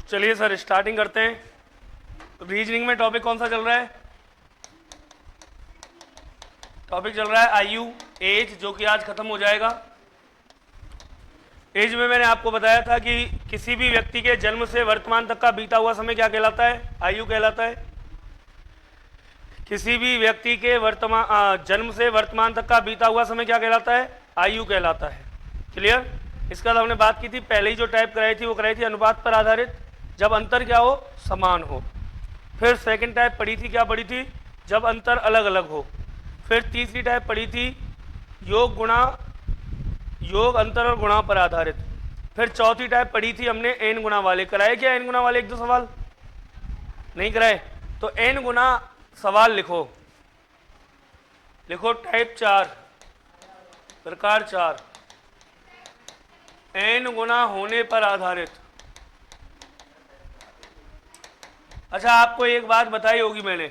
चलिए sir starting करते हैं। रीजनिंग में टॉपिक कौन सा चल रहा है? टॉपिक चल रहा है आयु, एज, जो कि आज खत्म हो जाएगा। एज में मैंने आपको बताया था कि किसी भी व्यक्ति के जन्म से वर्तमान तक का बीता हुआ समय क्या कहलाता है? आयु कहलाता है। किसी भी व्यक्ति के जन्म से वर्तमान तक का बीता हुआ समय क्या कहलाता है? आयु कहलाता है। क्लियर? इसका तो हमने बात की थी, पहले ही जो टाइप कराई थी वो कराई थी अनुपात पर आधारित, जब अंतर क्या हो? समान हो। फिर सेकंड टाइप पढ़ी थी, क्या पढ़ी थी? जब अंतर अलग अलग हो। फिर तीसरी टाइप पढ़ी थी योग गुणा, योग अंतर और गुणा पर आधारित। फिर चौथी टाइप पढ़ी थी हमने एन गुणा वाले। कराए क्या एन गुणा वाले? एक दो सवाल नहीं कराए? तो एन गुणा सवाल लिखो, लिखो टाइप 4, प्रकार 4, एन गुणा होने पर आधारित। अच्छा, आपको एक बात बताई होगी मैंने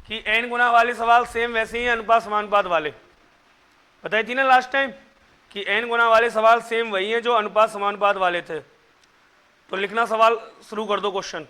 कि एन गुणा वाले सवाल सेम वैसे ही अनुपात समानुपात वाले बताई थी ना लास्ट टाइम, कि एन गुणा वाले सवाल सेम वही हैं जो अनुपात समानुपात वाले थे। तो लिखना सवाल शुरू कर दो, क्वेश्चन।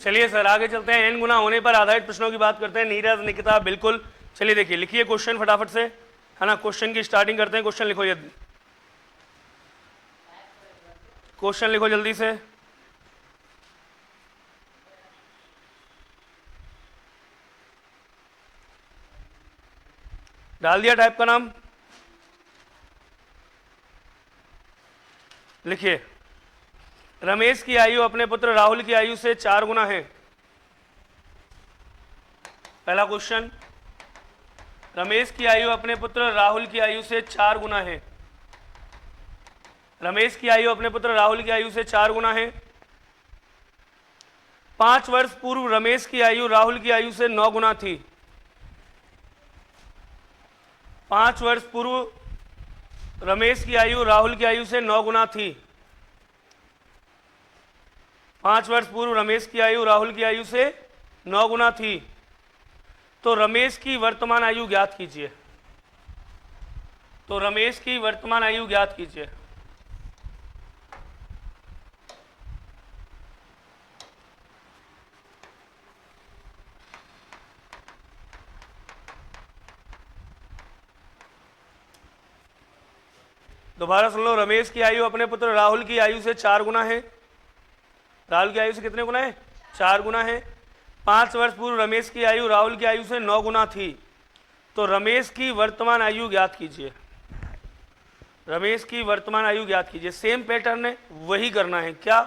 चलिए सर आगे चलते हैं, एन गुना होने पर आधारित प्रश्नों की बात करते हैं। नीरज, निकिता, बिल्कुल। चलिए देखिए, लिखिए क्वेश्चन फटाफट से, है ना। क्वेश्चन की स्टार्टिंग करते हैं। क्वेश्चन लिखो, ये क्वेश्चन लिखो जल्दी से। डाल दिया टाइप का नाम? लिखिए, रमेश की आयु अपने पुत्र राहुल की आयु से 4 गुना है। पहला क्वेश्चन, रमेश की आयु अपने पुत्र राहुल की आयु से 4 गुना है। रमेश की आयु अपने पुत्र राहुल की आयु से 4 गुना है। 5 वर्ष पूर्व रमेश की आयु राहुल की आयु से 9 गुना थी। 5 वर्ष पूर्व रमेश की आयु राहुल की आयु से 9 गुना थी। 5 वर्ष पूर्व रमेश की आयु राहुल की आयु से 9 गुना थी। तो रमेश की वर्तमान आयु ज्ञात कीजिए। तो रमेश की वर्तमान आयु ज्ञात कीजिए। दोबारा सुन लो, रमेश की आयु अपने पुत्र राहुल की आयु से 4 गुना है। राहुल की आयु से कितने गुना है? 4 गुना है। 5 वर्ष पूर्व रमेश की आयु राहुल की आयु से 9 गुना थी। तो रमेश की वर्तमान आयु ज्ञात कीजिए। रमेश की वर्तमान आयु ज्ञात कीजिए। सेम पैटर्न है, वही करना है। क्या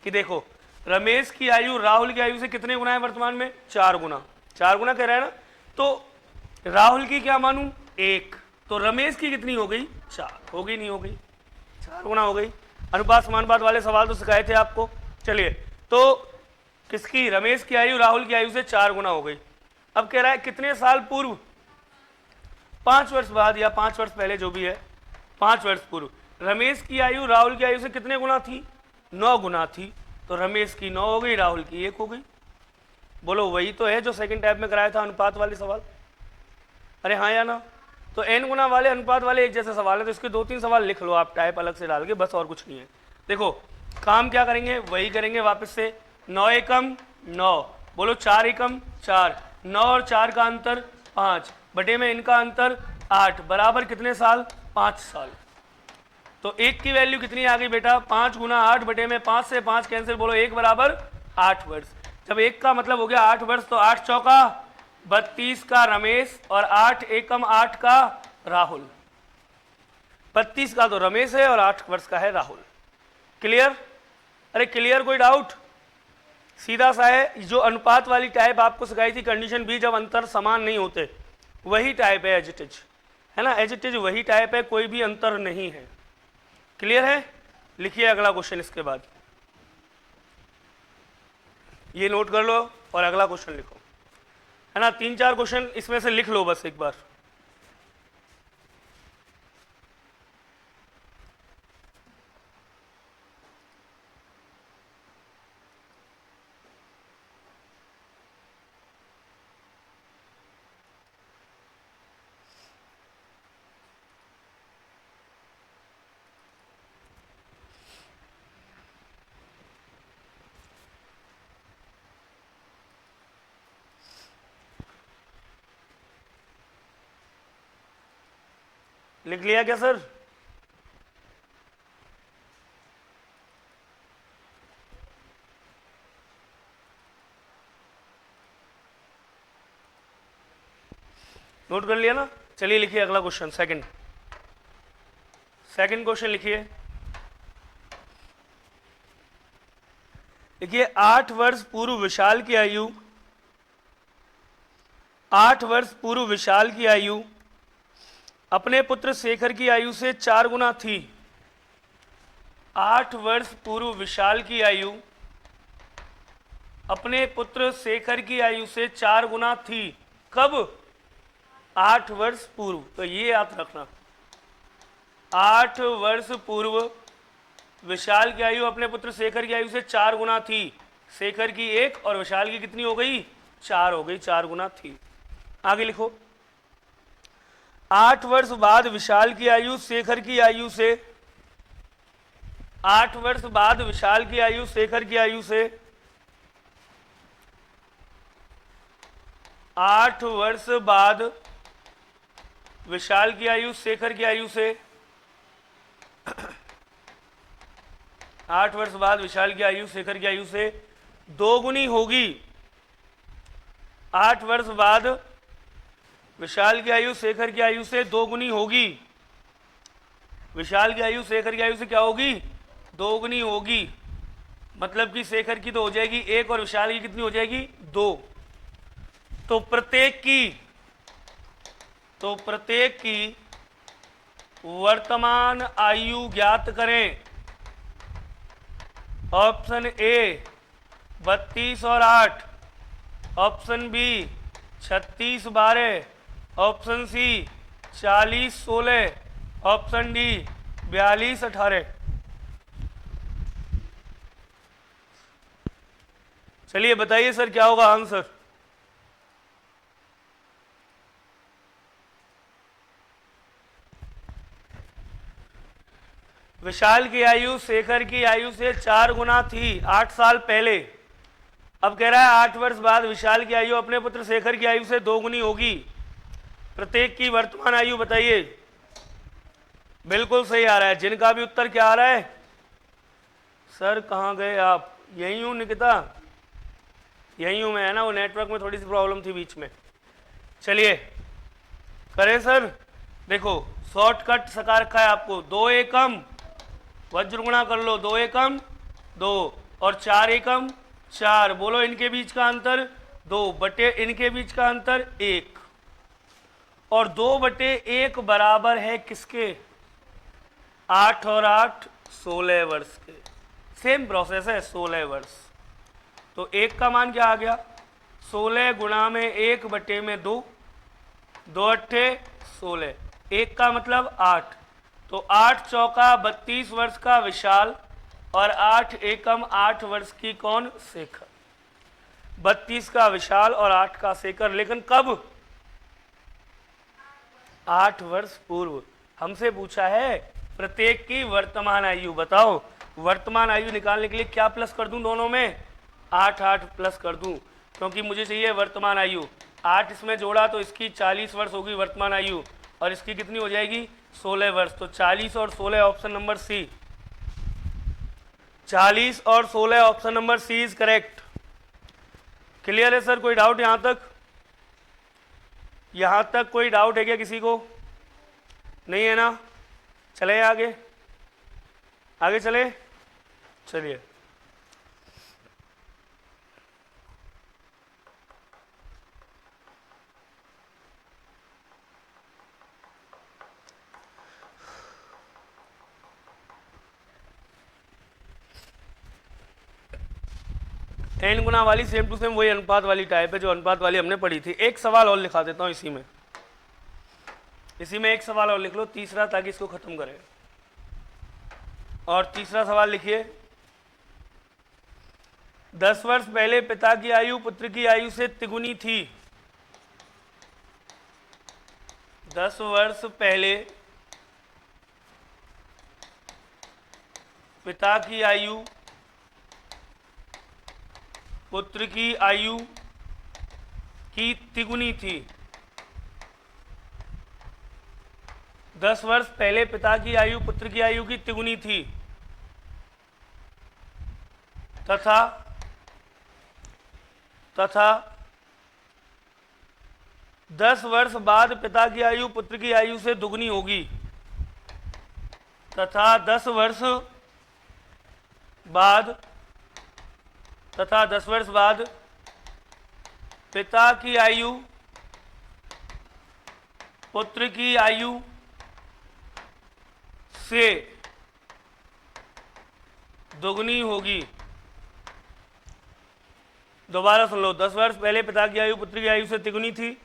कि देखो, रमेश की आयु राहुल की आयु से कितने गुना है वर्तमान में? 4 गुना। 4 गुना कह रहा है ना, तो राहुल की क्या मानूं? 1। तो रमेश की कितनी हो गई? 4। हो गई नहीं हो गई? 4 गुना हो गई। अनुपात समानुपात वाले सवाल तो सिखाए थे आपको। चलिए, तो किसकी? रमेश की आयु राहुल की आयु से 4 गुना हो गई। अब कह रहा है कितने साल पूर्व, 5 वर्ष बाद या 5 वर्ष पहले जो भी है, 5 वर्ष पूर्व रमेश की आयु राहुल की आयु से कितने गुना थी, 9 गुना थी। तो रमेश की 9 हो गई, राहुल की 1 हो गई। बोलो वही तो है जो सेकंड टाइप में कराया था अनुपात वाले सवाल। अरे हाँ या ना। तो n गुना वाले अनुपात वाले एक जैसे सवाल है, तो इसके 2-3 सवाल लिख लो आप टाइप अलग से डाल के, बस और कुछ नहीं है। देखो काम क्या करेंगे, वही करेंगे वापस से। 9 एकम 9, बोलो 4 एकम 4, 9 और 4 का अंतर 5, बटे में इनका अंतर 8, बराबर कितने साल, 5 साल। तो 1 की वैल्यू कितनी आ गई बेटा, 5 गुना 8 बटे में 5 से 5 कैंसिल, बोलो 1 बराबर 8 वर्ष। जब 1 का मतलब हो गया 8 वर्ष, तो 8 चौका 32 का रमेश और 8 एकम 8 का राहुल। 32 का तो रमेश है और 8 वर्ष का है राहुल। क्लियर? अरे क्लियर, कोई डाउट? सीधा सा है। जो अनुपात वाली टाइप आपको सिखाई थी, कंडीशन बी जब अंतर समान नहीं होते, वही टाइप है एज इट इज, है ना, एज इट इज वही टाइप है, कोई भी अंतर नहीं है। क्लियर है? लिखिए अगला क्वेश्चन इसके बाद, ये नोट कर लो और अगला क्वेश्चन लिखो, है ना। 3-4 क्वेश्चन इसमें से लिख लो बस एक बार। लिख लिया क्या सर? नोट कर लिया ना? चलिए लिखिए अगला क्वेश्चन, सेकंड क्वेश्चन लिखिए। देखिए 8 वर्ष पूर्व विशाल की आयु, 8 वर्ष पूर्व विशाल की आयु अपने पुत्र शेखर की आयु से 4 गुना थी। 8 वर्ष पूर्व विशाल की आयु अपने पुत्र शेखर की आयु से 4 गुना थी। कब? 8 वर्ष पूर्व। तो ये याद रखना, 8 वर्ष पूर्व विशाल की आयु अपने पुत्र शेखर की आयु से 4 गुना थी। शेखर की 1 और विशाल की कितनी हो गई, 4 हो गई, 4 गुना थी। आगे लिखो। 8 वर्ष बाद विशाल की आयु शेखर की आयु से, 8 वर्ष बाद विशाल की आयु शेखर की आयु से, 8 वर्ष बाद विशाल की आयु शेखर की आयु से, 8 वर्ष बाद विशाल की आयु शेखर की आयु से 2 गुनी होगी। 8 वर्ष बाद विशाल की आयु शेखर की आयु से 2 गुनी होगी। विशाल की आयु शेखर की आयु से क्या होगी, 2 गुनी होगी। मतलब कि शेखर की तो हो जाएगी 1 और विशाल की कितनी हो जाएगी, 2। तो प्रत्येक की वर्तमान आयु ज्ञात करें। ऑप्शन ए 32 और 8, option B 36 12, option C 40 16, option D 42 18। चलिए बताइए सर क्या होगा आंसर। विशाल की आयु शेखर की आयु से 4 गुना थी 8 साल पहले। अब कह रहा है 8 वर्ष बाद विशाल की आयु अपने पुत्र शेखर की आयु से 2 गुनी होगी। प्रत्येक की वर्तमान आयु बताइए। बिल्कुल सही आ रहा है। जिनका भी उत्तर क्या आ रहा है, सर कहाँ गए आप, यहीं हूँ निकिता, यहीं हूँ मैं, है ना, वो नेटवर्क में थोड़ी सी प्रॉब्लम थी बीच में। चलिए करें सर। देखो शॉर्टकट सका रखा है आपको, 2 एकम वज्र गुणा कर लो, 2 एकम 2 और 4 एकम 4, बोलो इनके बीच का अंतर 2 बटे इनके बीच का अंतर 1, और 2 बटे 1 बराबर है किसके, 8 और 8 16 वर्ष के। सेम प्रोसेस है, 16 वर्ष। तो 1 का मान क्या आ गया, 16 गुणा में 1/2, 2 अट्ठे 16, 1 का मतलब 8, तो 8 चौका 32 वर्ष का विशाल और 8 एकम 8 वर्ष की कौन? शेखर। 32 का विशाल और 8 का शेखर, लेकिन कब? 8 वर्ष पूर्व। हमसे पूछा है प्रत्येक की वर्तमान आयु बताओ। वर्तमान आयु निकालने के लिए क्या प्लस कर दूं दोनों में? 8 8 प्लस कर दूं, क्योंकि मुझे चाहिए वर्तमान आयु। 8 इसमें जोड़ा तो इसकी 40 वर्ष होगी वर्तमान आयु, और इसकी कितनी हो जाएगी? 16 वर्ष। तो 40 और 16 ऑप्शन नंबर सी। 40 और 16 option number C is correct. Clear है सर? कोई डाउट यहां तक? यहां तक कोई डाउट है क्या किसी को? नहीं है ना? चले आगे, आगे चले, चलिए। n गुना वाली सेम टू सेम वही अनुपात वाली टाइप है जो अनुपात वाली हमने पढ़ी थी। एक सवाल और लिखा देता हूं इसी में एक सवाल और लिख लो, तीसरा, ताकि इसको खत्म करें। और तीसरा सवाल लिखिए, 10 वर्ष पहले पिता की आयु पुत्र की आयु से तिगुनी थी। 10 वर्ष पहले पिता की आयु पुत्र की आयु की तिगुनी थी। 10 वर्ष पहले पिता की आयु पुत्र की आयु की तिगुनी थी, तथा 10 वर्ष बाद पिता की आयु पुत्र की आयु से दुगनी होगी, तथा 10 वर्ष बाद पिता की आयु पुत्र की आयु से दुगनी होगी। दोबारा सुन लो, 10 वर्ष पहले पिता की आयु पुत्र की आयु से तिगुनी थी,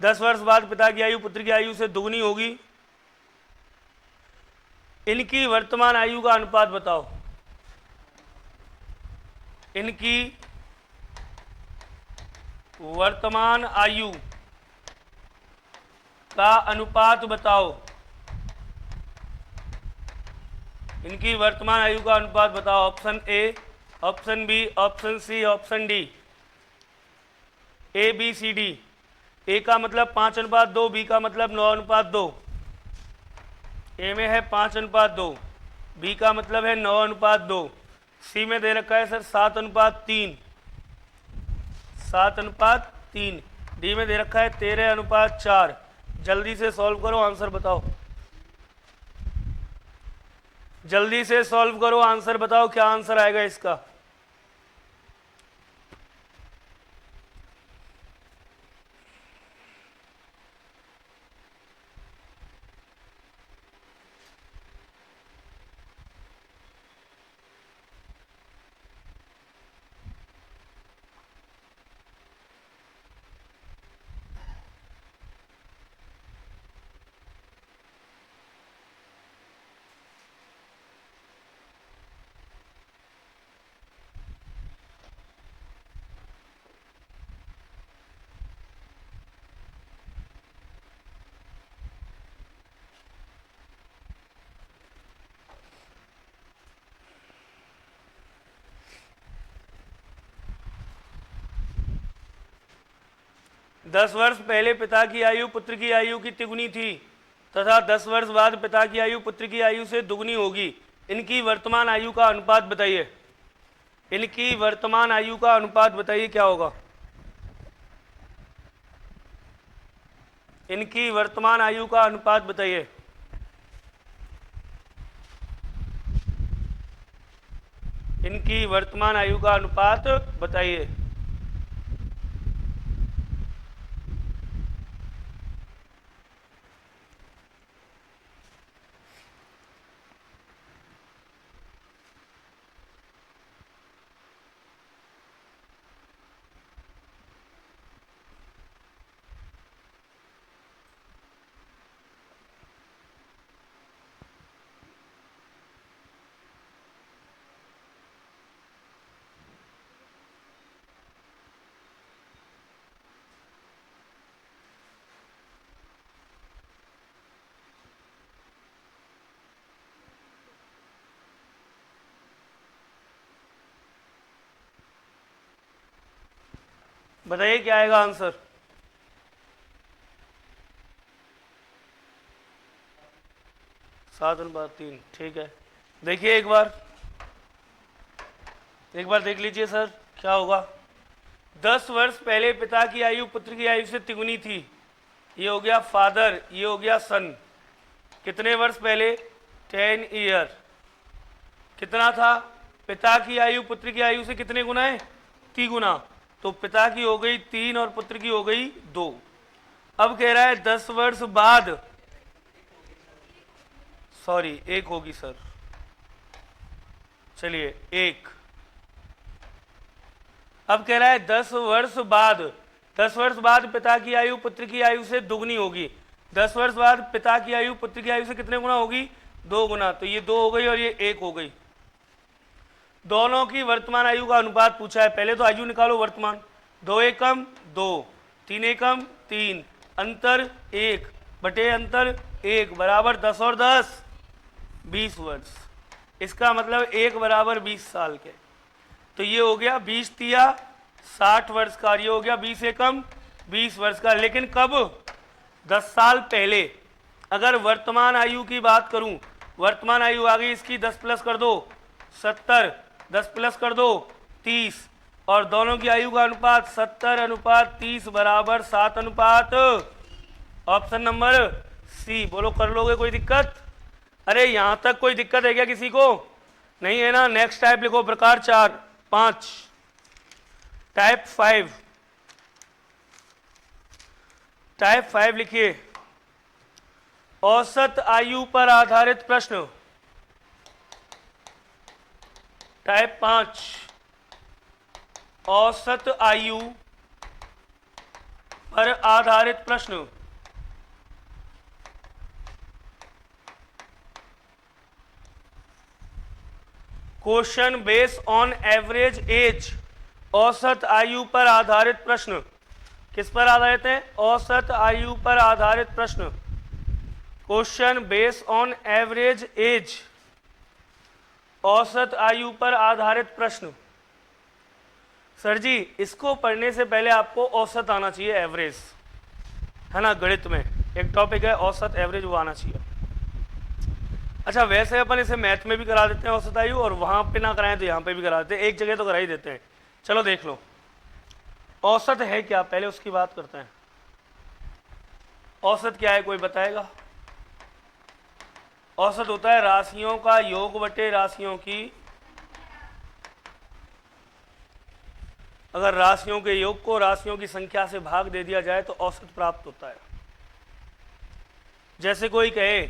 10 वर्ष बाद पिता की आयु पुत्र की आयु से दुगनी होगी। इनकी वर्तमान आयु का अनुपात बताओ। इनकी वर्तमान आयु का अनुपात बताओ। इनकी वर्तमान आयु का अनुपात बताओ। Option A, option B, option C, option D. A B C D. A का मतलब 5:2, बी का मतलब 9:2। ए में है 5:2, बी का मतलब है 9:2, सी में दे रखा है सर 7:3, 7:3, डी में दे रखा है 13:4। जल्दी से सॉल्व करो, आंसर बताओ। जल्दी से सॉल्व करो, आंसर बताओ, क्या आंसर आएगा इसका? दस वर्ष पहले पिता की आयु पुत्र की आयु की तिगुनी थी, तथा 10 वर्ष बाद पिता की आयु पुत्र की आयु से दुगनी होगी। इनकी वर्तमान आयु का अनुपात बताइए। इनकी वर्तमान आयु का अनुपात बताइए, क्या होगा? इनकी वर्तमान आयु का अनुपात बताइए। इनकी वर्तमान आयु का अनुपात बताइए। बताइए क्या आएगा आंसर। सात अनुपात तीन, ठीक है। देखिए एक बार देख लीजिए सर क्या होगा। 10 वर्ष पहले पिता की आयु पुत्र की आयु से तिगुनी थी। ये हो गया फादर, ये हो गया सन। कितने वर्ष पहले? 10 ईयर। कितना था? पिता की आयु पुत्र की आयु से कितने गुना है? 3 गुना। तो पिता की हो गई 3 और पुत्र की हो गई 2। अब कह रहा है 10 वर्ष बाद, सॉरी 1 होगी सर, चलिए 1। अब कह रहा है 10 वर्ष बाद, 10 वर्ष बाद पिता की आयु पुत्र की आयु से दुगनी होगी। 10 वर्ष बाद पिता की आयु पुत्र की आयु से कितने गुना होगी? 2 गुना। तो ये 2 हो गई और ये 1 हो गई। दोनों की वर्तमान आयु का अनुपात पूछा है। पहले तो आयु निकालो वर्तमान। 2 एकम 2, 3 एकम 3, अंतर 1 बटे अंतर 1 बराबर 10 और 10 20 वर्ष। इसका मतलब 1 बराबर 20 साल के। तो ये हो गया 20 तिया 60 वर्ष का, ये हो गया 20 एकम 20 वर्ष का। लेकिन कब? 10 साल पहले। अगर वर्तमान आयु की बात करूं, वर्तमान आयु आ गई इसकी 10 प्लस कर दो 70, 10 प्लस कर दो 30, और दोनों की आयु का अनुपात 70 अनुपात 30 बराबर 7 अनुपात। Option number C. बोलो कर लोगे? कोई दिक्कत? अरे यहां तक कोई दिक्कत है क्या किसी को? नहीं है ना। नेक्स्ट टाइप लिखो, प्रकार 4 5। टाइप 5, टाइप 5 लिखिए। औसत आयु पर आधारित प्रश्न। टाइप 5, औसत आयु पर आधारित प्रश्न। Question based on average age. औसत आयु पर आधारित प्रश्न। किस पर आधारित है? औसत आयु पर आधारित प्रश्न। Question based on average age, औसत आयु पर आधारित प्रश्न। सर जी इसको पढ़ने से पहले आपको औसत आना चाहिए, एवरेज, है ना। गणित में एक टॉपिक है औसत, एवरेज, वो आना चाहिए। अच्छा वैसे अपन इसे मैथ में भी करा देते हैं औसत आयु, और वहां पे ना कराएं तो यहाँ पे भी करा देते हैं, एक जगह तो करा ही देते हैं। चलो देख लो औसत है क्या, पहले उसकी बात करते हैं। औसत क्या है, कोई बताएगा? औसत होता है राशियों का योग बटे राशियों की, अगर राशियों के योग को राशियों की संख्या से भाग दे दिया जाए तो औसत प्राप्त होता है। जैसे कोई कहे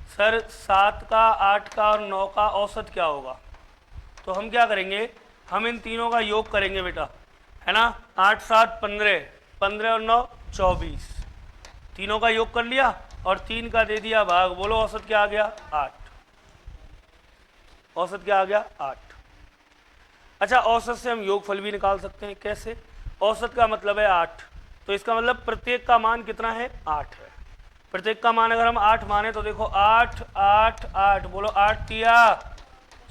सर 7 का 8 का और 9 का औसत क्या होगा, तो हम क्या करेंगे, हम इन तीनों का योग करेंगे बेटा, है ना। 8 7 15, 15 और 9 24, तीनों का योग कर लिया और 3 का दे दिया भाग। बोलो औसत क्या आ गया? 8। औसत क्या आ गया? 8। अच्छा औसत से हम योगफल भी निकाल सकते हैं। कैसे? औसत का मतलब है 8, तो इसका मतलब प्रत्येक का मान कितना है? 8 है। प्रत्येक का मान अगर हम 8 माने तो देखो 8 8 8, बोलो 8 तिया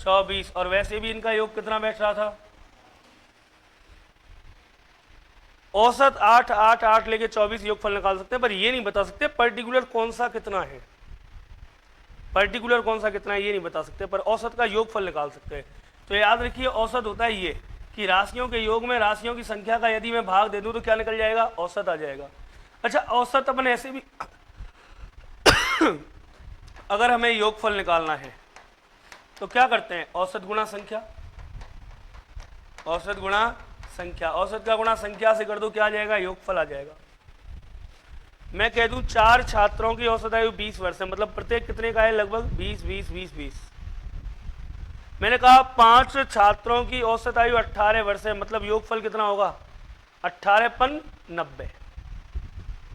24, और वैसे भी इनका योग कितना बैठ रहा था? औसत 8 8 8 लेके 24 योगफल निकाल सकते हैं, पर ये नहीं बता सकते पर्टिकुलर कौन सा कितना है, पर्टिकुलर कौन सा कितना है ये नहीं बता सकते, पर औसत का योगफल निकाल सकते हैं। तो याद रखिए औसत होता है ये कि राशियों के योग में राशियों की संख्या का यदि मैं भाग दे दूं तो क्या निकल जाएगा? औसत आ जाएगा। अच्छा औसत अपन ऐसे भी अगर हमें योगफल निकालना है तो क्या करते हैं? औसत गुणा संख्या, औसत गुणा संख्या, औसत का गुणा संख्या से कर दो, क्या आ जाएगा? योगफल आ जाएगा। मैं कह दूं 4 छात्रों की औसत आयु 20 वर्ष है, मतलब प्रत्येक कितने का है? लगभग 20 20 20 20। मैंने कहा 5 छात्रों की औसत आयु 18 वर्ष है, मतलब योगफल कितना होगा? 18 पन 90,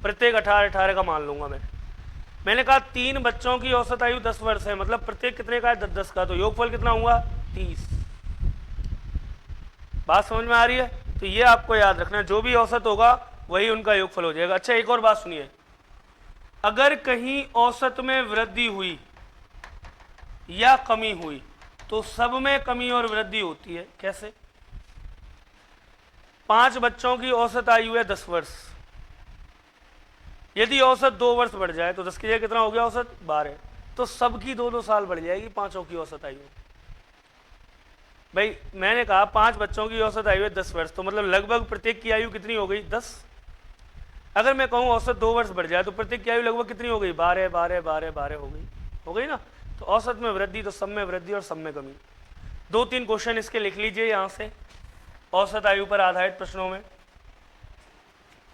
प्रत्येक 18 18 का मान लूंगा मैं। मैंने कहा 3 बच्चों की औसत आयु 10 वर्ष है, मतलब प्रत्येक कितने का है? 10 10 का, तो योगफल कितना होगा? 30। बात समझ में आ रही है? तो ये आपको याद रखना, जो भी औसत होगा वही उनका योगफल हो जाएगा। अच्छा एक और बात सुनिए, अगर कहीं औसत में वृद्धि हुई या कमी हुई तो सब में कमी और वृद्धि होती है। कैसे? 5 बच्चों की औसत आयु है 10 वर्ष। यदि औसत 2 वर्ष बढ़ जाए तो 10 की जगह कितना हो गया औसत 12, तो सबकी 2-2 साल बढ़ जाएगी पांचों की औसत आयु। भाई मैंने कहा 5 बच्चों की औसत आयु है 10 वर्ष, तो मतलब लगभग प्रत्येक की आयु कितनी हो गई 10। अगर मैं कहूँ औसत 2 वर्ष बढ़ जाए तो प्रत्येक की आयु लगभग कितनी हो गई 12 12 12 12 हो गई ना। तो औसत में वृद्धि तो सब में वृद्धि और सब में कमी। 2-3 क्वेश्चन इसके लिख लीजिए यहाँ से औसत आयु पर आधारित प्रश्नों में।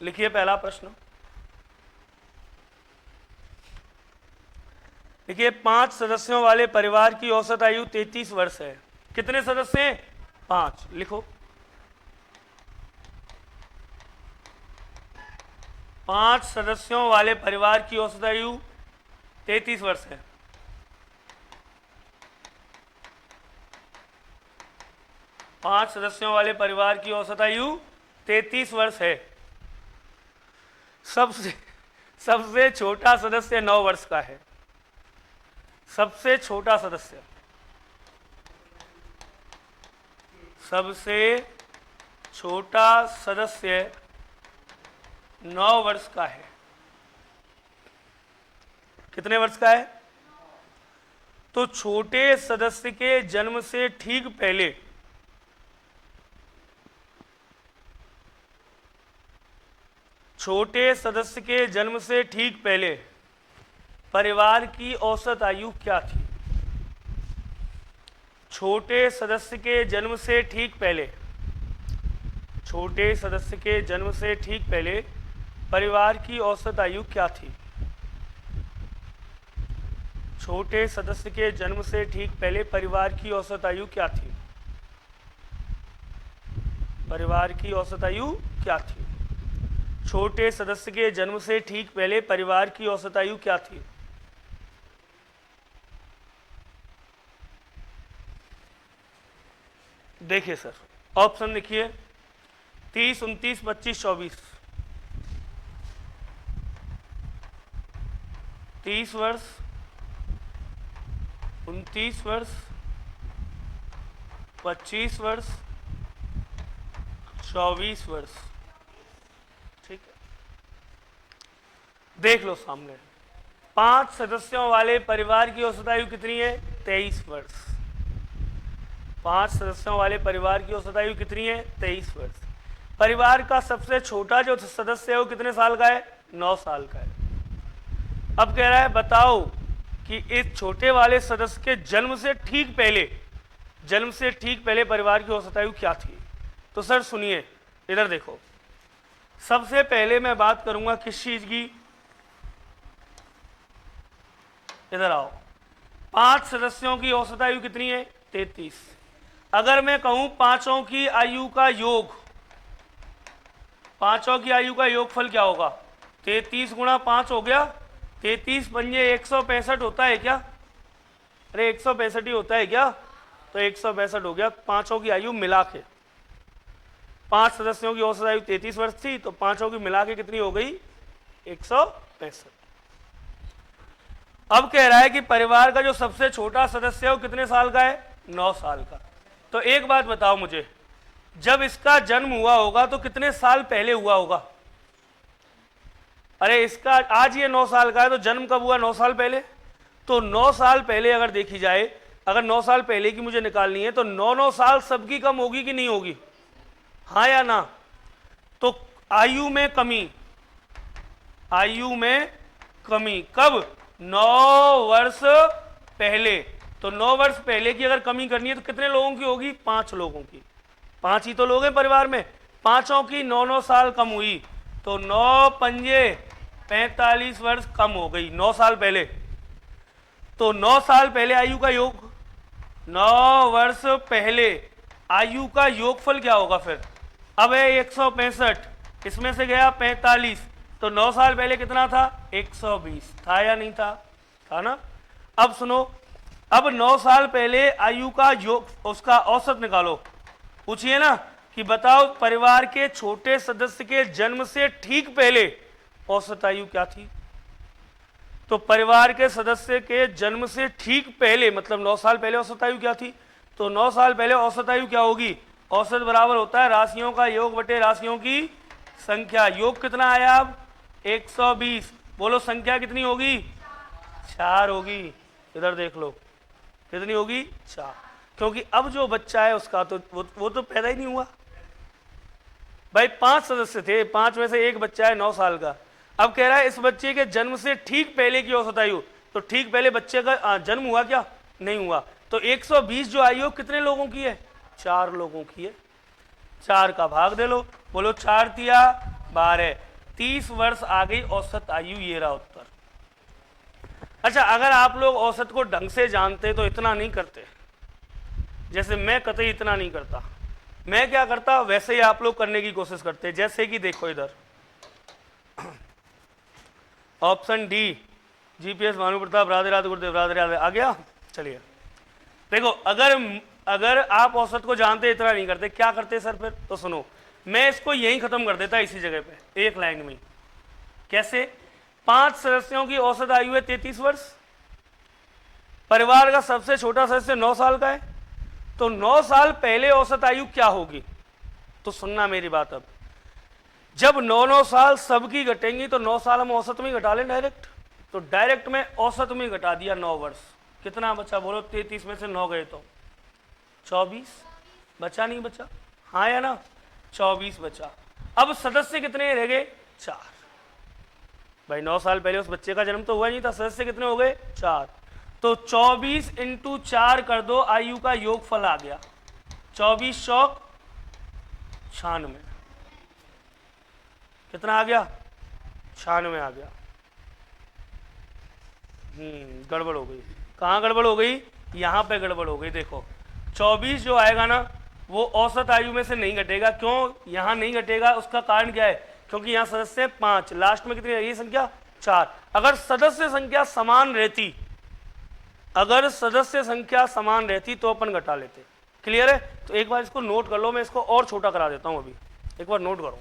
लिखिए पहला प्रश्न, देखिए 5 सदस्यों वाले परिवार की औसत आयु 33 वर्ष है। कितने सदस्य हैं 5, लिखो। 5 सदस्यों वाले परिवार की औसत आयु 33 वर्ष है। पांच सदस्यों वाले परिवार की औसत आयु 33 वर्ष है। सबसे छोटा सदस्य 9 वर्ष का है। सबसे छोटा सदस्य, सबसे छोटा सदस्य 9 वर्ष का है। कितने वर्ष का है? तो छोटे सदस्य के जन्म से ठीक पहले परिवार की औसत आयु क्या थी? छोटे सदस्य के जन्म से ठीक पहले परिवार की औसत आयु क्या थी? छोटे सदस्य के जन्म से ठीक पहले परिवार की औसत आयु क्या थी? परिवार की औसत आयु क्या थी? छोटे सदस्य के जन्म से ठीक पहले परिवार की औसत आयु क्या थी? देखिए सर, ऑप्शन देखिए 30, 29, 25, 24। 30 वर्ष, 29 वर्ष, 25 वर्ष, 24 वर्ष। ठीक है, देख लो सामने। 5 सदस्यों वाले परिवार की औसत आयु कितनी है? 23 वर्ष। 5 सदस्यों वाले परिवार की औसत आयु कितनी है? 23 वर्ष। परिवार का सबसे छोटा जो सदस्य है वो कितने साल का है? 9 साल का है। अब कह रहा है बताओ कि इस छोटे वाले सदस्य के जन्म से ठीक पहले परिवार की औसत आयु क्या थी? तो सर सुनिए, इधर देखो, सबसे पहले मैं बात करूंगा किस चीज की? इधर आओ। 5 सदस्यों की औसत आयु कितनी है? 33। अगर मैं कहूं पांचों की आयु का योग, पांचों की आयु का योगफल क्या होगा? 33 गुणा 5 हो गया 33 पंजे 165 होता है क्या? अरे 165 ही होता है क्या? तो 165 हो गया पांचों की आयु मिला के। 5 सदस्यों की औसत आयु 33 वर्ष थी, तो पांचों की मिला के कितनी हो गई? 165। अब कह रहा है कि परिवार का जो सबसे छोटा सदस्य है वो कितने साल का है? 9 साल का। तो एक बात बताओ मुझे, जब इसका जन्म हुआ होगा तो कितने साल पहले हुआ होगा? अरे इसका आज ये 9 साल का है, तो जन्म कब हुआ? 9 साल पहले। तो 9 साल पहले अगर देखी जाए, अगर 9 साल पहले की मुझे निकालनी है, तो 9 साल सबकी कम होगी कि नहीं होगी? हाँ या ना? तो आयु में कमी कब? 9 वर्ष पहले। तो 9 वर्ष पहले की अगर कमी करनी है तो कितने लोगों की होगी? 5 लोगों की। 5 ही तो लोग हैं परिवार में, पांचों की 9 साल कम हुई, तो 9 पंजे 45 वर्ष कम हो गई 9 साल पहले। तो 9 साल पहले आयु का योग, 9 वर्ष पहले आयु का योगफल क्या होगा फिर? अब है 165, इसमें से गया 45, तो 9 साल पहले कितना था? 120 था या नहीं था? था ना। अब सुनो, अब 9 साल पहले आयु का योग, उसका औसत निकालो। पूछिए ना कि बताओ परिवार के छोटे सदस्य के जन्म से ठीक पहले औसत आयु क्या थी? तो परिवार के सदस्य के जन्म से ठीक पहले मतलब 9 साल पहले औसत आयु क्या थी? तो 9 साल पहले औसत आयु क्या होगी? औसत बराबर होता है राशियों का योग बटे राशियों की संख्या। योग कितना आया अब 120, बोलो संख्या कितनी होगी 4 होगी। इधर देख लो कितनी होगी 4, क्योंकि अब जो बच्चा है उसका तो वो तो पैदा ही नहीं हुआ भाई। 5 सदस्य थे, 5 में से एक बच्चा है 9 साल का। अब कह रहा है इस बच्चे के जन्म से ठीक पहले की औसत आयु, तो ठीक पहले बच्चे का जन्म हुआ क्या, नहीं हुआ। तो 120 जो आयु कितने लोगों की है, 4 लोगों की है। 4 का भाग दे लो, बोलो 4 तिया 12, 30 वर्ष आ गई औसत आयु। ये रहा उत्तर। अच्छा, अगर आप लोग औसत को ढंग से जानते तो इतना नहीं करते, जैसे मैं कतई इतना नहीं करता। मैं क्या करता वैसे ही आप लोग करने की कोशिश करते। जैसे कि देखो इधर option D, GPS Bhanu Pratap, Radhe Radhe गुरुदेव, राधे राधे, आ गया। चलिए देखो, अगर आप औसत को जानते इतना नहीं करते, क्या करते सर फिर, तो सुनो, मैं इसको यहीं खत्म कर देता इसी जगह पे एक लाइन में। कैसे, 5 सदस्यों की औसत आयु है 33 वर्ष, परिवार का सबसे छोटा सदस्य 9 साल का है, तो 9 साल पहले औसत आयु क्या होगी। तो सुनना मेरी बात, अब जब 9 साल सबकी घटेंगी तो 9 साल हम औसत में घटा लें डायरेक्ट, तो डायरेक्ट में औसत में घटा दिया 9 वर्ष। कितना बचा बोलो, 33 में से 9 गए तो 24 बचा, नहीं बचा, हाँ या ना, 24 बचा। अब सदस्य कितने रह गए, 4 भाई। 9 साल पहले उस बच्चे का जन्म तो हुआ नहीं था, सदस्य कितने हो गए 4, तो 24 × 4 कर दो, आयु का योगफल आ गया 24 चौक 96, कितना आ गया 96 आ गया। गड़बड़ हो गई, कहाँ गड़बड़ हो गई, यहाँ पे गड़बड़ हो गई। देखो 24 जो आएगा ना वो औसत आयु में से नहीं घटेगा। क्यों यहाँ नहीं घटेगा, उसका कारण क्या है, क्योंकि यहाँ सदस्य 5, लास्ट में कितनी रहेगी संख्या 4। अगर सदस्य संख्या समान रहती, अगर सदस्य संख्या समान रहती तो अपन घटा लेते। क्लियर है, तो एक बार इसको नोट कर लो, मैं इसको और छोटा करा देता हूं अभी, एक बार नोट करो।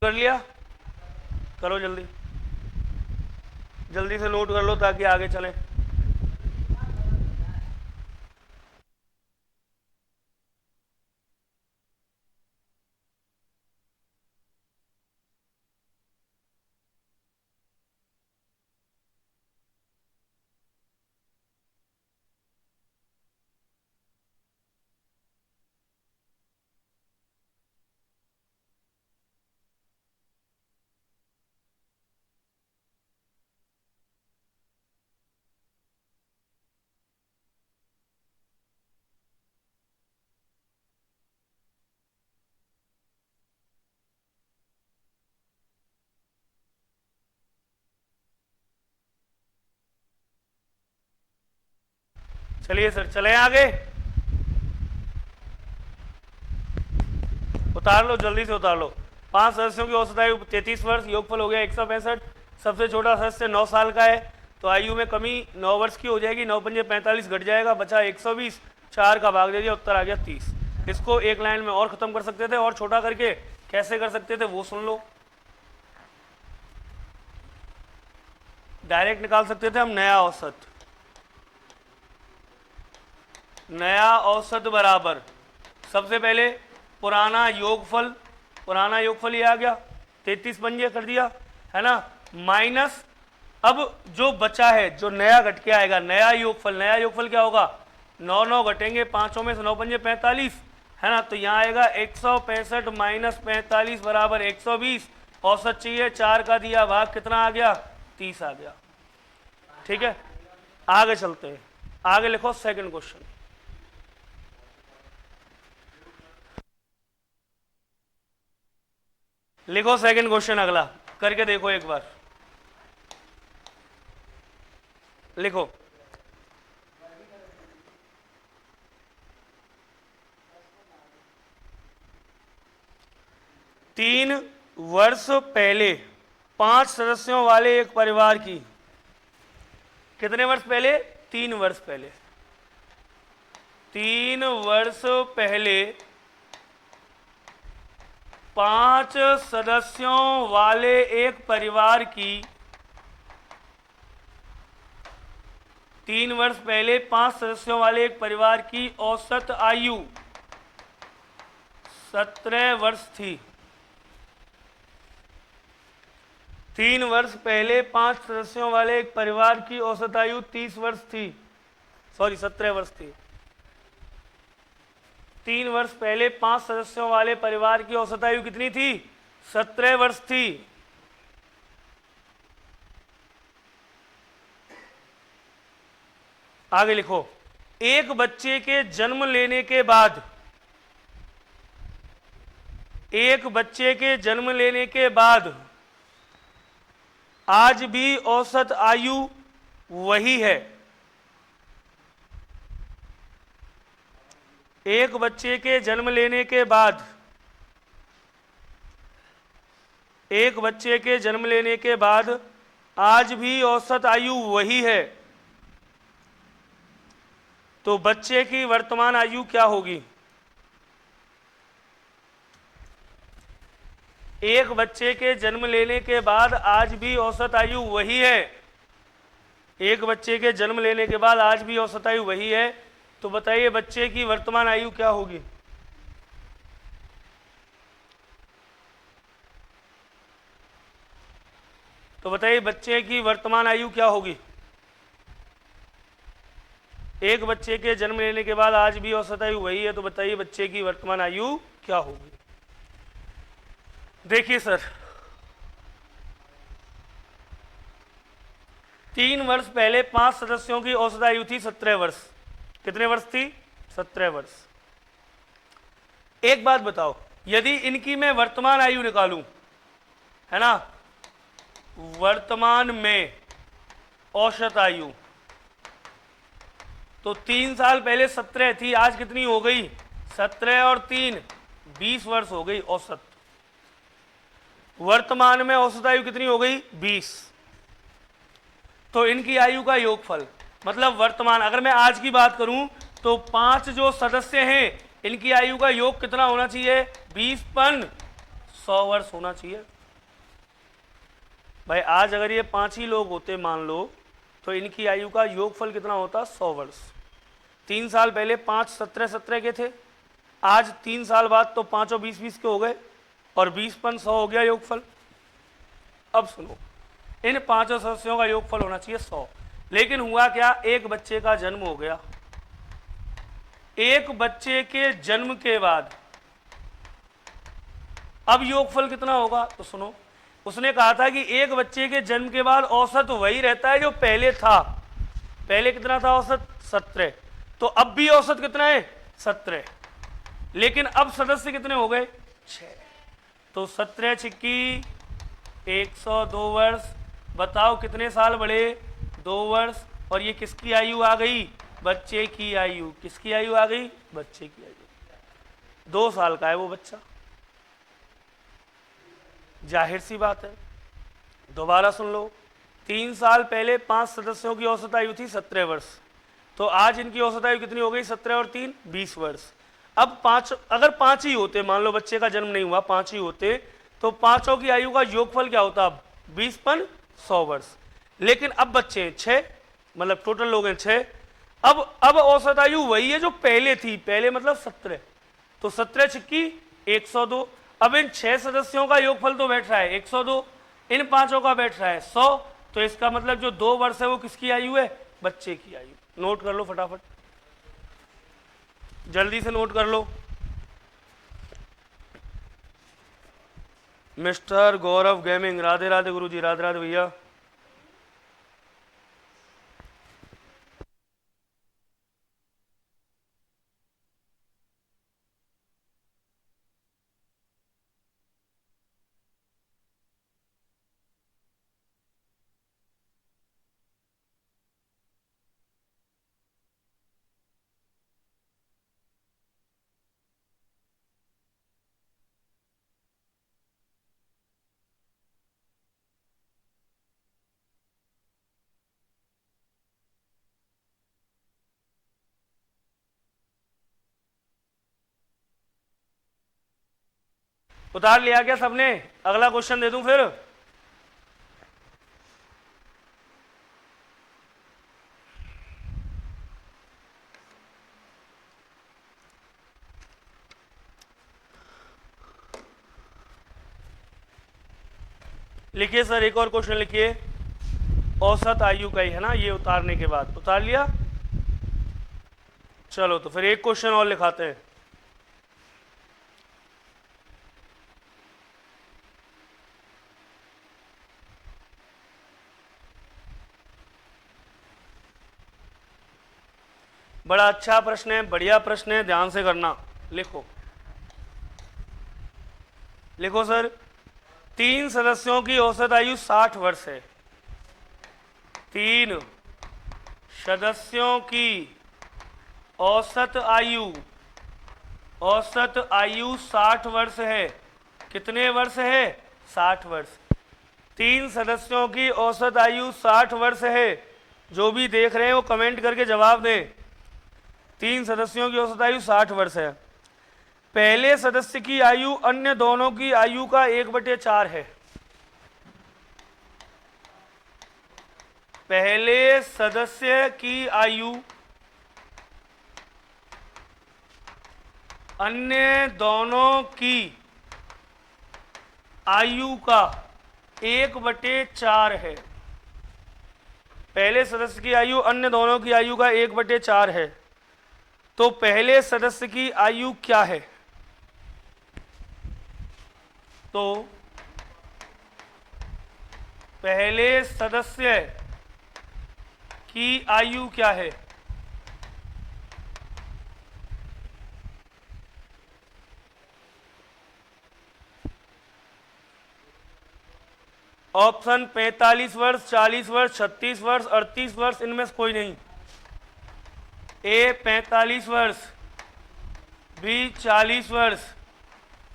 कर लिया, करो जल्दी, जल्दी से नोट कर लो ताकि आगे चले। चलिए सर, चले आगे, उतार लो जल्दी से उतार लो। 5 सदस्यों की औसत आयु 33 वर्ष, योगफल हो गया 165, सबसे छोटा सदस्य 9 साल का है, तो आयु में कमी 9 वर्ष की हो जाएगी, 9 पंजे 45 घट जाएगा, बचा 120, 4 का भाग दे दिया, उत्तर आ गया 30। इसको एक लाइन में और खत्म कर सकते थे, और छोटा करके कैसे कर सकते थे वो सुन लो। डायरेक्ट निकाल सकते थे हम नया औसत, नया औसत बराबर सबसे पहले पुराना योगफल, पुराना योगफल ये आ गया 33 पंजे कर दिया है ना, माइनस अब जो बचा है, जो नया घट के आएगा नया योगफल, नया योगफल क्या होगा 9 9 घटेंगे, 5 में से 9 पंजे 45 है ना, तो यहाँ आएगा 165 माइनस 45 बराबर 120, औसत चाहिए 4 का दिया भाग कितना आ गया 30 आ गया। ठीक है, आगे चलते हैं, आगे लिखो सेकंड क्वेश्चन। लिखो सेकंड क्वेश्चन, अगला करके देखो एक बार, लिखो 3 वर्ष पहले 5 सदस्यों वाले एक परिवार की, कितने वर्ष पहले? 3 वर्ष पहले। 3 वर्ष पहले 5 सदस्यों वाले एक परिवार की, 3 वर्ष पहले 5 सदस्यों वाले एक परिवार की औसत आयु 17 वर्ष थी। 3 वर्ष पहले 5 सदस्यों वाले एक परिवार की औसत आयु 30 वर्ष थी, सॉरी 17 वर्ष थी। 3 वर्ष पहले 5 सदस्यों वाले परिवार की औसत आयु कितनी थी? 17 वर्ष थी। आगे लिखो, एक बच्चे के जन्म लेने के बाद, एक बच्चे के जन्म लेने के बाद आज भी औसत आयु वही है। एक बच्चे के जन्म लेने के बाद, एक बच्चे के जन्म लेने के बाद आज भी औसत आयु वही है। तो बच्चे की वर्तमान आयु क्या होगी? एक बच्चे के जन्म लेने के बाद आज भी औसत आयु वही है। एक बच्चे के जन्म लेने के बाद आज भी औसत आयु वही है। तो बताइए बच्चे की वर्तमान आयु क्या होगी? तो बताइए बच्चे की वर्तमान आयु क्या होगी? एक बच्चे के जन्म लेने के बाद आज भी औसत आयु वही है, तो बताइए बच्चे की वर्तमान आयु क्या होगी? देखिए सर, 3 वर्ष पहले 5 सदस्यों की औसत आयु थी 17 वर्ष। कितने वर्ष थी? 17 वर्ष। एक बात बताओ, यदि इनकी मैं वर्तमान आयु निकालूं, है ना, वर्तमान में औसत आयु, तो 3 साल पहले 17 थी, आज कितनी हो गई? 17 और 3 20 वर्ष हो गई औसत। वर्तमान में औसत आयु कितनी हो गई? 20। तो इनकी आयु का योगफल, मतलब वर्तमान, अगर मैं आज की बात करूं तो 5 जो सदस्य हैं इनकी आयु का योग कितना होना चाहिए? 20 पन 100 वर्ष होना चाहिए। भाई आज अगर ये 5 ही लोग होते मान लो, तो इनकी आयु का योगफल कितना होता? 100 वर्ष। 3 साल पहले 5 17 के थे, आज 3 साल बाद तो 5 और 20 के हो गए, और 20 पन 100 हो गया योगफल। अब सुनो, इन 5 सदस्यों का योगफल होना चाहिए 100। लेकिन हुआ क्या? एक बच्चे का जन्म हो गया। एक बच्चे के जन्म के बाद अब योगफल कितना होगा? तो सुनो, उसने कहा था कि एक बच्चे के जन्म के बाद औसत वही रहता है जो पहले था। पहले कितना था औसत? 17। तो अब भी औसत कितना है? 17। लेकिन अब सदस्य कितने हो गए? 6। तो 17 छिक्की 102 वर्ष। बताओ कितने साल बढ़े? 2 वर्ष। और ये किसकी आयु आ गई? बच्चे की आयु। किसकी आयु आ गई? बच्चे की आयु। 2 साल का है वो बच्चा। जाहिर सी बात है। दोबारा सुन लो, 3 साल पहले 5 सदस्यों की औसत आयु थी 17 वर्ष। तो आज इनकी औसत आयु कितनी हो गई? 17 और 3 20 वर्ष। अब 5, अगर 5 ही होते, मान लो बच्चे का जन्म नहीं हुआ, 5 ही होते, तो पांचों की आयु का योगफल क्या होता? अब 20 पन 100 वर्ष। लेकिन अब बच्चे हैं 6, मतलब टोटल लोग हैं 6। अब औसत आयु वही है जो पहले थी। पहले मतलब 17। तो 17 छिक्की 102। अब इन 6 सदस्यों का योगफल तो बैठ रहा है 102, इन पांचों का बैठ रहा है 100। तो इसका मतलब जो 2 वर्ष है वो किसकी आयु है? बच्चे की आयु। नोट कर लो फटाफट, जल्दी से नोट कर लो। मिस्टर गौरव गेमिंग, राधे राधे गुरुजी, राधे राधे भैया। उतार लिया क्या सबने? अगला क्वेश्चन दे दूं फिर? लिखिए सर, एक और क्वेश्चन लिखिए। औसत आयु का ही है ना ये, उतारने के बाद उतार लिया। चलो तो फिर एक क्वेश्चन और लिखाते हैं। बड़ा अच्छा प्रश्न है, बढ़िया प्रश्न है, ध्यान से करना। लिखो लिखो सर, 3 सदस्यों की औसत आयु 60 वर्ष है। 3 सदस्यों की औसत आयु 60 वर्ष है। कितने वर्ष है? 60 वर्ष। 3 सदस्यों की औसत आयु 60 वर्ष है। जो भी देख रहे हैं वो कमेंट करके जवाब दें। 3 सदस्यों की औसत आयु 60 वर्ष है। पहले सदस्य की आयु अन्य दोनों की आयु का 1/4 है। पहले सदस्य की आयु अन्य दोनों की आयु का 1/4 है। पहले सदस्य की आयु अन्य दोनों की आयु का 1/4 है। तो पहले सदस्य की आयु क्या है? तो पहले सदस्य की आयु क्या है? ऑप्शन 45 वर्ष, 40 वर्ष, 36 वर्ष, 38 वर्ष, इनमें से कोई नहीं। ए 45 वर्ष, बी 40 वर्ष,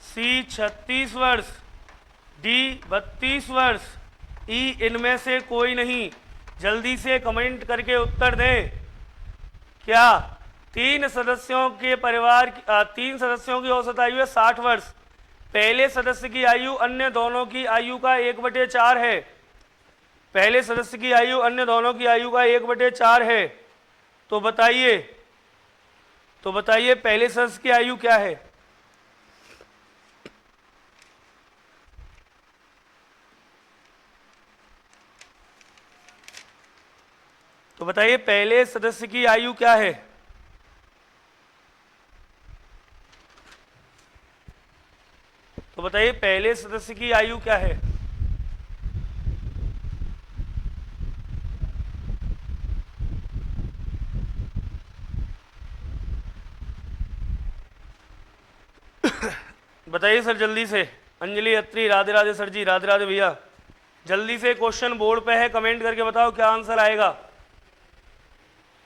सी 36 वर्ष, डी 32 वर्ष, ई इनमें से कोई नहीं। जल्दी से कमेंट करके उत्तर दें। क्या 3 सदस्यों के परिवार की 3 सदस्यों की औसत आयु है 60 वर्ष। पहले सदस्य की आयु अन्य दोनों की आयु का 1/4 है। पहले सदस्य की आयु अन्य दोनों की आयु का 1/4 है। तो बताइए पहले सदस्य की आयु क्या है? तो बताइए पहले सदस्य की आयु क्या है? तो बताइए पहले सदस्य की आयु क्या है? बताइए सर जल्दी से। अंजलि अत्री, राधे राधे सर जी, राधे राधे भैया। जल्दी से क्वेश्चन बोर्ड पे है, कमेंट करके बताओ क्या आंसर आएगा।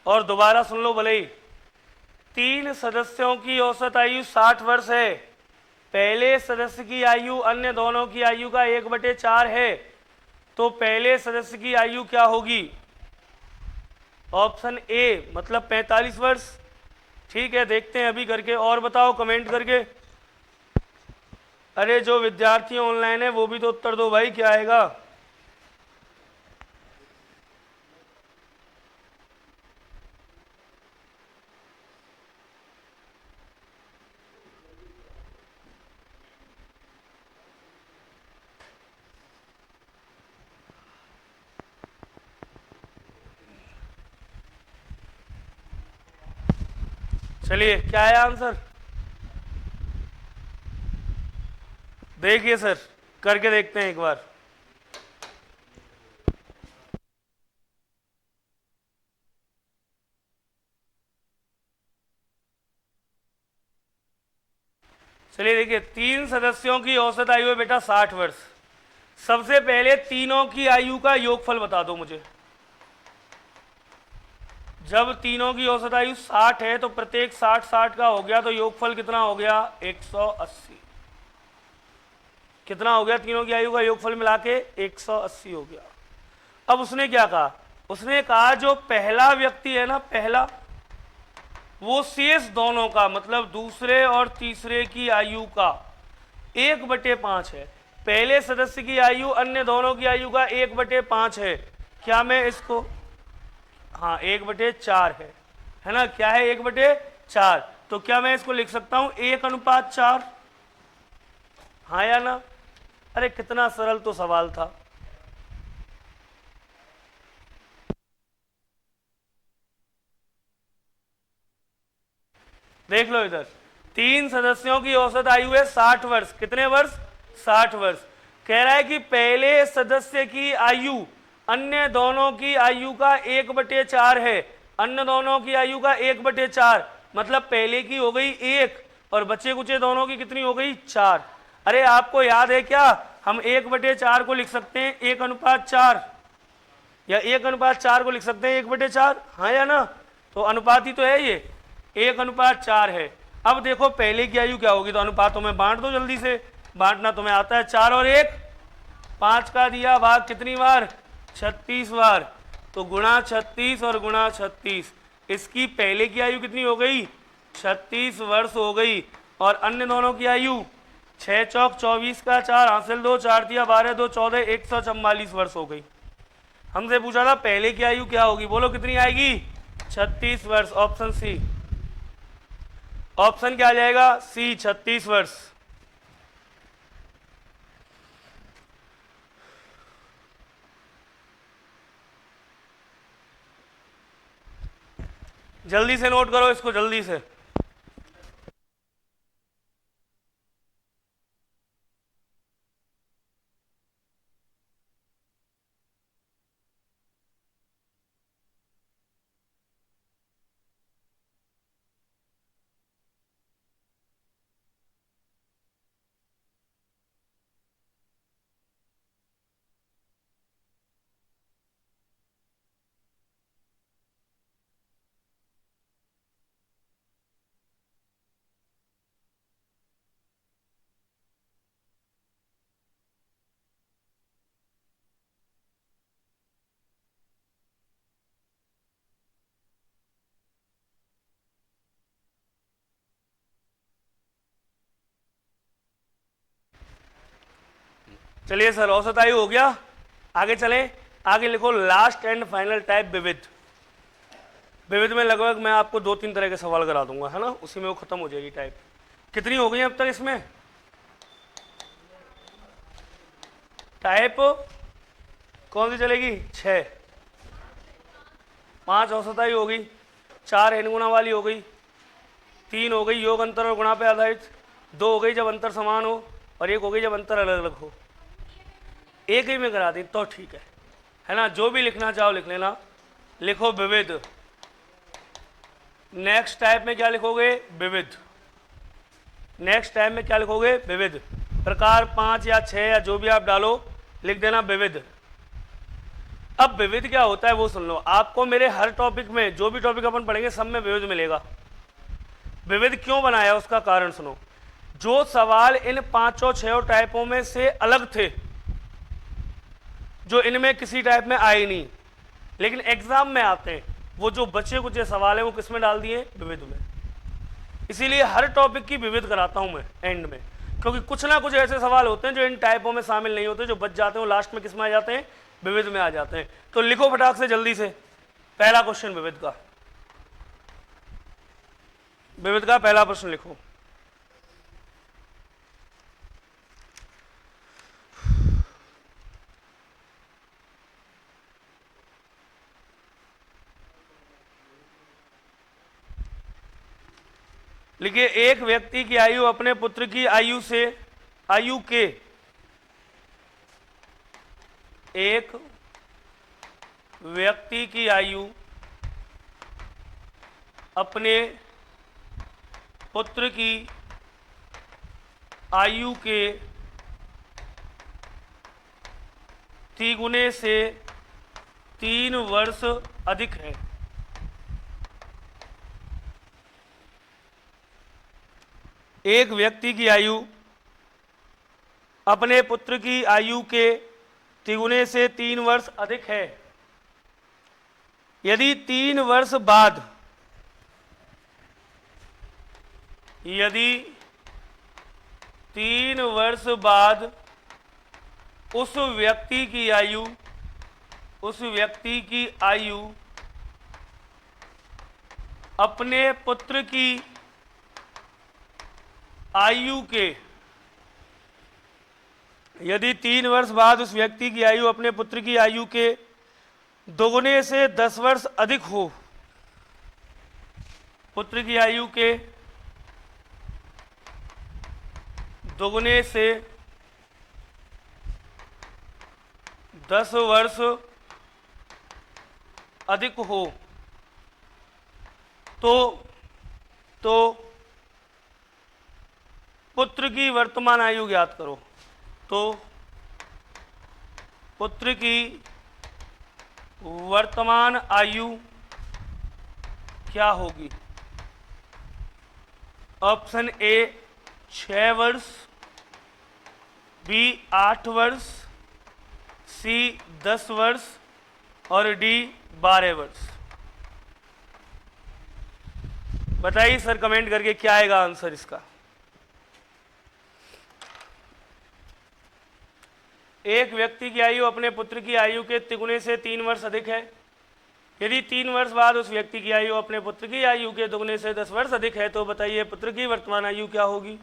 और दोबारा सुन लो भले ही। 3 सदस्यों की औसत आयु 60 वर्ष है। पहले सदस्य की आयु अन्य दोनों की आयु का 1/4 है। तो पहले सदस्य की आयु क्या होगी? ऑप्शन ए मतलब 45 वर्ष। ठीक है, देखते हैं अभी करके। और बताओ कमेंट करके। अरे जो विद्यार्थी ऑनलाइन है वो भी तो उत्तर दो भाई, क्या आएगा? चलिए क्या है आंसर? देखिए सर, करके देखते हैं एक बार। चलिए देखिए, 3 सदस्यों की औसत आयु है बेटा 60 वर्ष। सबसे पहले तीनों की आयु का योगफल बता दो मुझे। जब तीनों की औसत आयु 60 है तो प्रत्येक 60 का हो गया, तो योगफल कितना हो गया? 180। कितना हो गया? तीनों की आयु का योगफल मिला के 180 हो गया। अब उसने क्या कहा? उसने कहा जो पहला व्यक्ति है ना, पहला, वो शेष दोनों का मतलब दूसरे और तीसरे की आयु का 1/5 है। पहले सदस्य की आयु अन्य दोनों की आयु का 1/5 है। क्या मैं इसको, हाँ 1/4 है ना, क्या है 1/4। तो क्या मैं इसको लिख सकता हूं 1:4? हाँ या ना? अरे कितना सरल तो सवाल था। देख लो इधर, 3 सदस्यों की औसत आयु है 60 वर्ष। कितने वर्ष? 60 वर्ष। कह रहा है कि पहले सदस्य की आयु अन्य दोनों की आयु का 1/4 है। अन्य दोनों की आयु का 1/4 मतलब पहले की हो गई 1 और बचे कुचे दोनों की कितनी हो गई? 4। अरे आपको याद है क्या, हम 1/4 को लिख सकते हैं 1:4 या 1:4 को लिख सकते हैं 1/4। हाँ या ना? तो अनुपात ही तो है ये, 1:4 है। अब देखो पहले की आयु क्या होगी, तो अनुपातों में बांट दो जल्दी से, बांटना तुम्हें आता है। 4 और 1 5 का दिया भाग कितनी बार? 36 बार। तो गुणा 36 और गुणा 36, इसकी पहले की आयु कितनी हो गई? 36 वर्ष हो गई। और अन्य दोनों की आयु 6 चौक 24 का 4 हासिल 2 4 तिया 12 2 14 144 वर्ष हो गई। हमसे पूछा था पहले की आयु क्या होगी, बोलो कितनी आएगी? 36 वर्ष। Option C. ऑप्शन क्या आ जाएगा? सी, 36 वर्ष। जल्दी से नोट करो इसको, जल्दी से। चलिए सर, औसत आयु हो गया, आगे चलें। आगे लिखो लास्ट एंड फाइनल टाइप विविध। विविध में लगभग मैं आपको 2-3 तरह के सवाल करा दूंगा, है ना, उसी में वो खत्म हो जाएगी टाइप। कितनी हो गई अब तक इसमें टाइप? कौन सी चलेगी? 6। 5 औसत आयु हो गई, 4 n गुणा वाली हो गई, 3 हो गई योग अंतर और गुणा पे आधारित, 2 हो गई जब अंतर समान हो, और 1 हो गई जब अंतर अलग अलग हो। एक ही में करा दी तो ठीक है ना? जो भी लिखना चाहो लिख लेना। लिखो विविध। नेक्स्ट टाइप में क्या लिखोगे? विविध। नेक्स्ट टाइप में क्या लिखोगे? विविध। प्रकार 5 या 6 या जो भी आप डालो, लिख देना विविध। अब विविध क्या होता है वो सुन लो। आपको मेरे हर टॉपिक में, जो भी टॉपिक अपन पढ़ेंगे, सब में विविध मिलेगा। विविध क्यों बनाया उसका कारण सुनो। जो सवाल इन 5-6 टाइपों में से अलग थे, जो इनमें किसी टाइप में आए नहीं लेकिन एग्जाम में आते हैं, वो जो बचे कुछ सवाल है वो किस में डाल दिए? विविध में। इसीलिए हर टॉपिक की विविध कराता हूं मैं एंड में, क्योंकि कुछ ना कुछ ऐसे सवाल होते हैं जो इन टाइपों में शामिल नहीं होते, जो बच जाते हैं वो लास्ट में किस में आ जाते हैं? विविध में आ जाते हैं। तो लिखो फटाक से जल्दी से पहला क्वेश्चन विविध का। विविध का पहला प्रश्न लिखो। लिखिए, एक व्यक्ति की आयु अपने पुत्र की आयु से, आयु के, एक व्यक्ति की आयु अपने पुत्र की आयु के तिगुने से 3 वर्ष अधिक है। एक व्यक्ति की आयु अपने पुत्र की आयु के तिगुने से 3 वर्ष अधिक है। यदि 3 वर्ष बाद, यदि 3 वर्ष बाद उस व्यक्ति की आयु अपने पुत्र की आयु के, यदि 3 वर्ष बाद उस व्यक्ति की आयु अपने पुत्र की आयु के दोगुने से 10 वर्ष अधिक हो, पुत्र की आयु के दोगुने से 10 वर्ष अधिक हो तो पुत्र की वर्तमान आयु ज्ञात करो। तो पुत्र की वर्तमान आयु क्या होगी? ऑप्शन ए 6 वर्ष, बी 8 वर्ष, सी 10 वर्ष और डी 12 वर्ष। बताइए सर कमेंट करके क्या आएगा आंसर इसका। एक व्यक्ति की आयु अपने पुत्र की आयु के तिगुने से 3 वर्ष अधिक है। यदि 3 वर्ष बाद उस व्यक्ति की आयु अपने पुत्र की आयु के दुगुने से 10 वर्ष अधिक है तो बताइए पुत्र की वर्तमान आयु क्या होगी?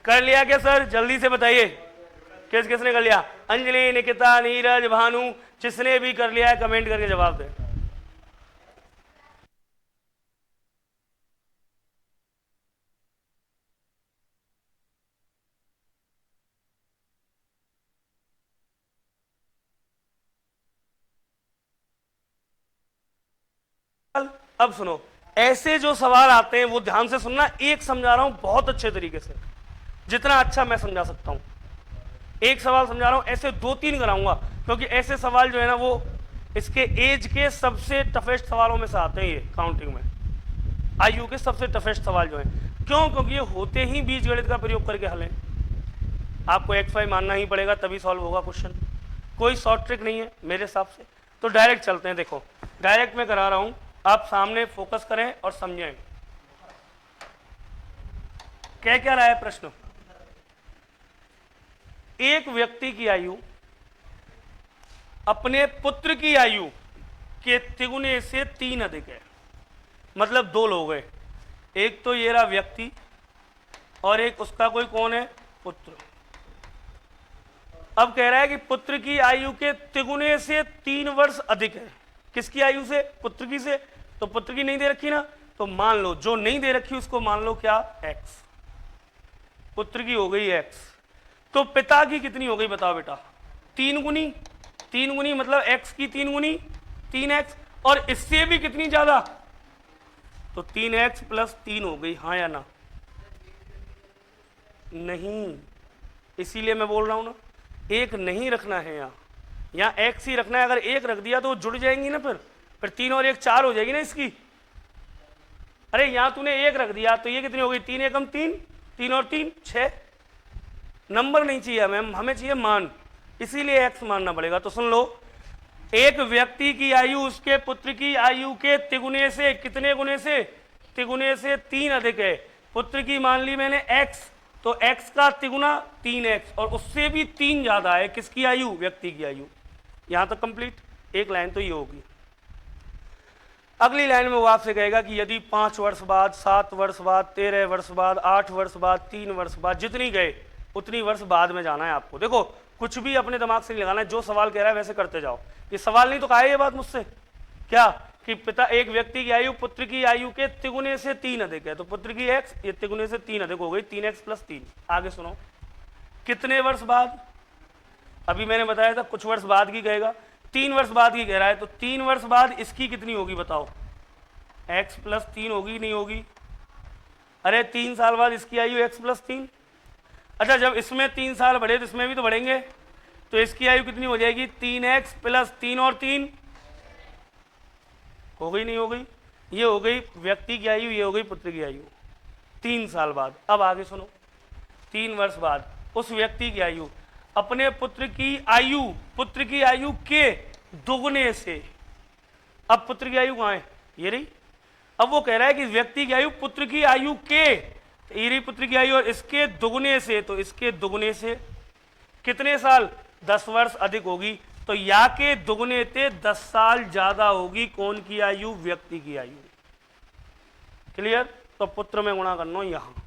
कर लिया क्या सर? जल्दी से बताइए किस किसने कर लिया। अंजलि, निकिता, नीरज, भानु, जिसने भी कर लिया है कमेंट करके जवाब दे। अब सुनो, ऐसे जो सवाल आते हैं वो ध्यान से सुनना। एक समझा रहा हूं बहुत अच्छे तरीके से, जितना अच्छा मैं समझा सकता हूं। एक सवाल समझा रहा हूं, ऐसे 2-3 कराऊंगा, क्योंकि ऐसे सवाल जो है ना वो इसके एज के सबसे टफेस्ट सवालों में से आते हैं। ये काउंटिंग में आयु के सबसे टफेस्ट सवाल जो है, क्यों? क्योंकि ये होते ही बीजगणित का प्रयोग करके हल है। आपको x5 मानना ही पड़ेगा तभी सॉल्व होगा क्वेश्चन। कोई शॉर्ट ट्रिक नहीं है मेरे हिसाब से। तो डायरेक्ट चलते हैं। देखो डायरेक्ट मैं करा रहा हूं, आप सामने फोकस करें और समझें क्या क्या रहा है प्रश्न। एक व्यक्ति की आयु अपने पुत्र की आयु के तिगुने से 3 अधिक है, मतलब 2 लोग हैं, एक तो ये रहा व्यक्ति और एक उसका कोई कौन है, पुत्र। अब कह रहा है कि पुत्र की आयु के तिगुने से 3 वर्ष अधिक है, किसकी आयु से, पुत्र की से। तो पुत्र की नहीं दे रखी ना, तो मान लो जो नहीं दे रखी उसको मान लो क्या, x। पुत्र की हो गई x, तो पिता की कितनी हो गई बताओ बेटा, 3 गुनी, 3 गुनी मतलब x की 3 गुनी 3x, और इससे भी कितनी ज्यादा, तो 3x प्लस 3 हो गई, हाँ या ना, नहीं, इसीलिए मैं बोल रहा हूं ना, एक नहीं रखना है, यहाँ x ही रखना है। अगर एक रख दिया तो वो जुड़ जाएंगी ना, फिर 3 और 1 4 हो जाएगी ना इसकी। अरे यहां तूने 1 रख दिया तो ये कितनी हो गई, 3 एकम 3, 3 और 3 6। नंबर नहीं चाहिए मैम, हमें चाहिए मान, इसीलिए x मानना पड़ेगा। तो सुन लो, एक व्यक्ति की आयु उसके पुत्र की आयु के तिगुने से, कितने गुने से, तिगुने से 3 अधिक है। पुत्र की मान ली मैंने x, तो x का तिगुना 3x, और उससे भी 3 ज्यादा है, किसकी आयु, व्यक्ति की आयु। यहां तक कंप्लीट। एक लाइन तो ये होगी। अगली लाइन में वो आपसे कहेगा कि यदि 5 वर्ष बाद, 7 वर्ष बाद, 13 वर्ष बाद, 8 वर्ष बाद, 3 वर्ष बाद, जितनी गए उतनी वर्ष बाद में जाना है आपको। देखो कुछ भी अपने दिमाग से नहीं लगाना है, जो सवाल कह रहा है वैसे करते जाओ। ये सवाल नहीं तो कहा है ये बात मुझसे, क्या कि पिता, एक व्यक्ति की आयु पुत्र की आयु के तिगुने से 3 अधिक है, तो पुत्र की x ये तिगुने से 3 अधिक हो गई, 3x प्लस 3। आगे सुनो, कितने वर्ष बाद, अभी मैंने बताया था कुछ वर्ष बाद की कहेगा, 3 वर्ष बाद की कह रहा है, तो 3 वर्ष बाद इसकी कितनी होगी बताओ, x प्लस 3 होगी नहीं होगी। अरे 3 साल बाद इसकी आयु x प्लस 3। अच्छा जब इसमें 3 साल बढ़े तो इसमें भी तो बढ़ेंगे, तो इसकी आयु कितनी हो जाएगी, 3x प्लस 3 और 3 हो गई नहीं हो गई। ये हो गई व्यक्ति की आयु, ये हो गई पुत्र की आयु 3 साल बाद। अब आगे सुनो, 3 वर्ष बाद उस व्यक्ति की आयु अपने पुत्र की आयु, पुत्र की आयु के दुगने से, अब पुत्र की आयु कहाँ है, ये रही। अब वो कह रहा है कि व्यक्ति की आयु पुत्र की आयु के, ये रही पुत्र की आयु, और इसके दुगने से, तो इसके दुगने से कितने साल, 10 वर्ष अधिक होगी। तो या के दुगने से 10 साल ज्यादा होगी कौन की आयु, व्यक्ति की आयु। क्लियर। तो पुत्र में गुणा करना यहां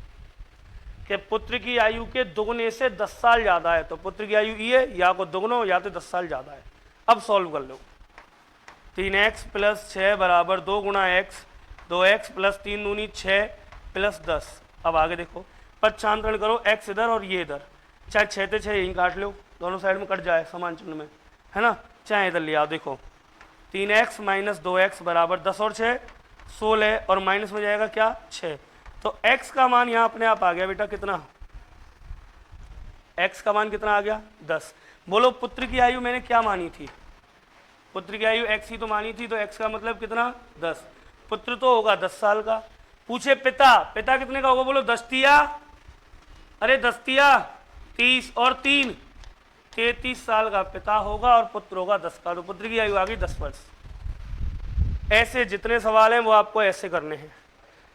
कि पुत्र की आयु के दुगने से 10 साल ज्यादा है, तो पुत्र की आयु ये, या को दुगनो या तो 10 साल ज्यादा है। अब सॉल्व कर लो, 3x प्लस 6 बराबर 2 गुणा x, 2x प्लस 3 दूनी 6 प्लस 10। अब आगे देखो, पच्छांतरण करो, x इधर और ये इधर, चाहे 6 से 6 यहीं काट लो, दोनों साइड में कट जाए समान चिन्ह में, है ना, चाहे इधर ले आओ। देखो 3x माइनस 2x बराबर 10 और 6 16, और माइनस में जाएगा क्या 6, तो x का मान यहाँ अपने आप आ गया बेटा कितना, x का मान कितना आ गया 10। बोलो पुत्र की आयु मैंने क्या मानी थी, पुत्र की आयु x ही तो मानी थी, तो x का मतलब कितना 10, पुत्र तो होगा 10 साल का। पूछे पिता, पिता कितने का होगा, बोलो 10 तिया, अरे 10 तिया 30 और 3 33 साल का पिता होगा, और पुत्र होगा 10 का, तो पुत्र की आयु आ गई 10 वर्ष। ऐसे जितने सवाल हैं वो आपको ऐसे करने हैं,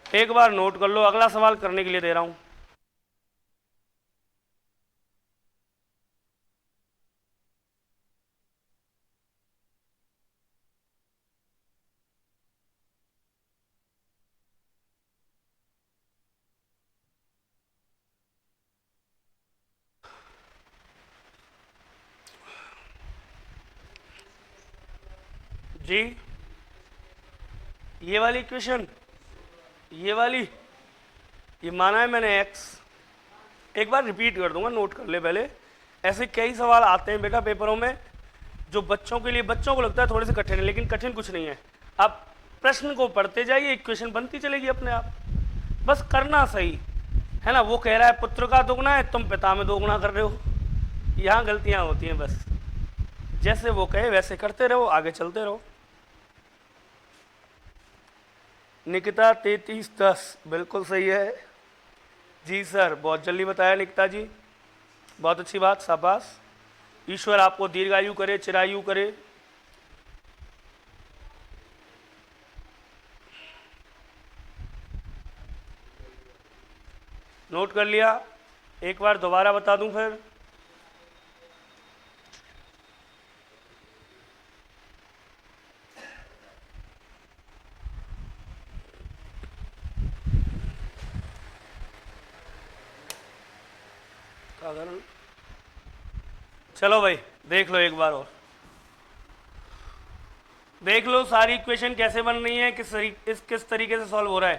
एक बार नोट कर लो, अगला सवाल करने के लिए दे रहा हूं। जी ये वाली इक्वेशन, ये वाली, ये माना है मैंने x, एक बार रिपीट कर दूंगा, नोट कर ले पहले। ऐसे कई सवाल आते हैं बेटा पेपरों में जो बच्चों के लिए, बच्चों को लगता है थोड़े से कठिन है, लेकिन कठिन कुछ नहीं है। आप प्रश्न को पढ़ते जाइए, इक्वेशन बनती चलेगी अपने आप, बस करना सही है ना। वो कह रहा है पुत्र का दोगुना है, तुम पिता में 2 गुना कर रहे हो, यहाँ गलतियां होती हैं। बस जैसे वो कहे वैसे करते रहो, आगे चलते रहो। निकिता 3310 बिल्कुल सही है जी सर, बहुत जल्दी बताया निकिता जी, बहुत अच्छी बात, शाबाश। ईश्वर आपको दीर्घायु करे, चिरायु करे। नोट कर लिया, एक बार दोबारा बता दूं फिर। साधारण। चलो भाई देख लो एक बार और, देख लो सारी इक्वेशन कैसे बन रही है, किस तरीके से सॉल्व हो रहा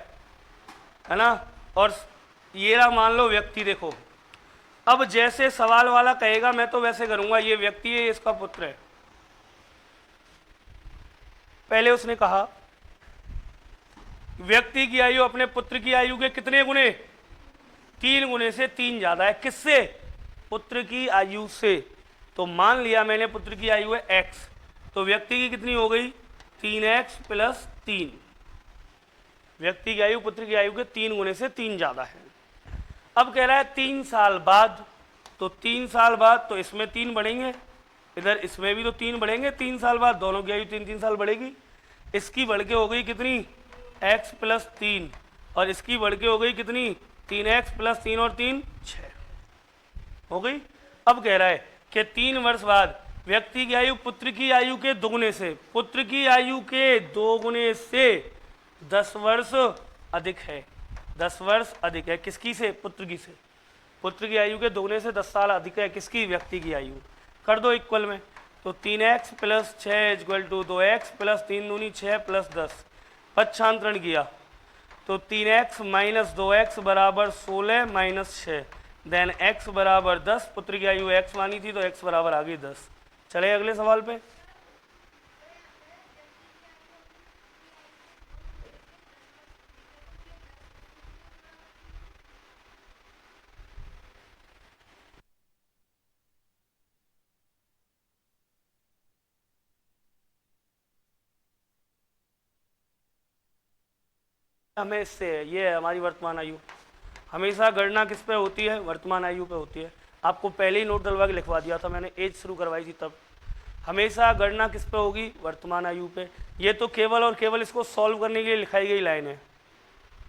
है ना। और ये रहा मान लो व्यक्ति, देखो अब जैसे सवाल वाला कहेगा मैं तो वैसे करूंगा। ये व्यक्ति है, इसका पुत्र है। पहले उसने कहा व्यक्ति की आयु अपने पुत्र की आयु के कितने गुने, 3 गुने से 3 ज्यादा है। किससे, पुत्र की आयु से। तो मान लिया मैंने पुत्र की आयु है x, तो व्यक्ति की कितनी हो गई 3x प्लस 3। व्यक्ति की आयु पुत्र की आयु के 3 गुने से 3 ज्यादा है। अब कह रहा है 3 साल बाद, तो 3 साल बाद तो इसमें 3 बढ़ेंगे, इधर इसमें भी तो 3 बढ़ेंगे। 3 साल बाद दोनों की आयु 3-3 साल बढ़ेगी। इसकी बढ़ के हो गई कितनी x प्लस 3, और इसकी बढ़ के हो गई कितनी 3x प्लस 3 और 3 6 हो गई। अब कह रहा है कि 3 वर्ष बाद व्यक्ति की आयु पुत्र की आयु के 2 गुने से, पुत्र की आयु के 2 गुने से 10 वर्ष अधिक है। 10 वर्ष अधिक है किसकी से, पुत्र की से। पुत्र की आयु के 2 गुने से 10 साल अधिक है किसकी, व्यक्ति की आयु। कर दो इक्वल में, तो 3x plus 6 equal to 2x plus 3 दूनी 6 प्लस 10। पच्छांतरण किया तो 3x माइनस 2x बराबर 16 माइनस 6, देन x बराबर 10। पुत्र की आयु x मानी थी तो x बराबर आ गई 10। चले अगले सवाल पे। हमें इससे ये है हमारी वर्तमान आयु। हमेशा गणना किस पे होती है, वर्तमान आयु पे होती है। आपको पहले ही नोट डलवा के लिखवा दिया था मैंने, एज शुरू करवाई थी तब। हमेशा गणना किस पे होगी, वर्तमान आयु पे। ये तो केवल और केवल इसको सॉल्व करने के लिए लिखाई गई लाइन है,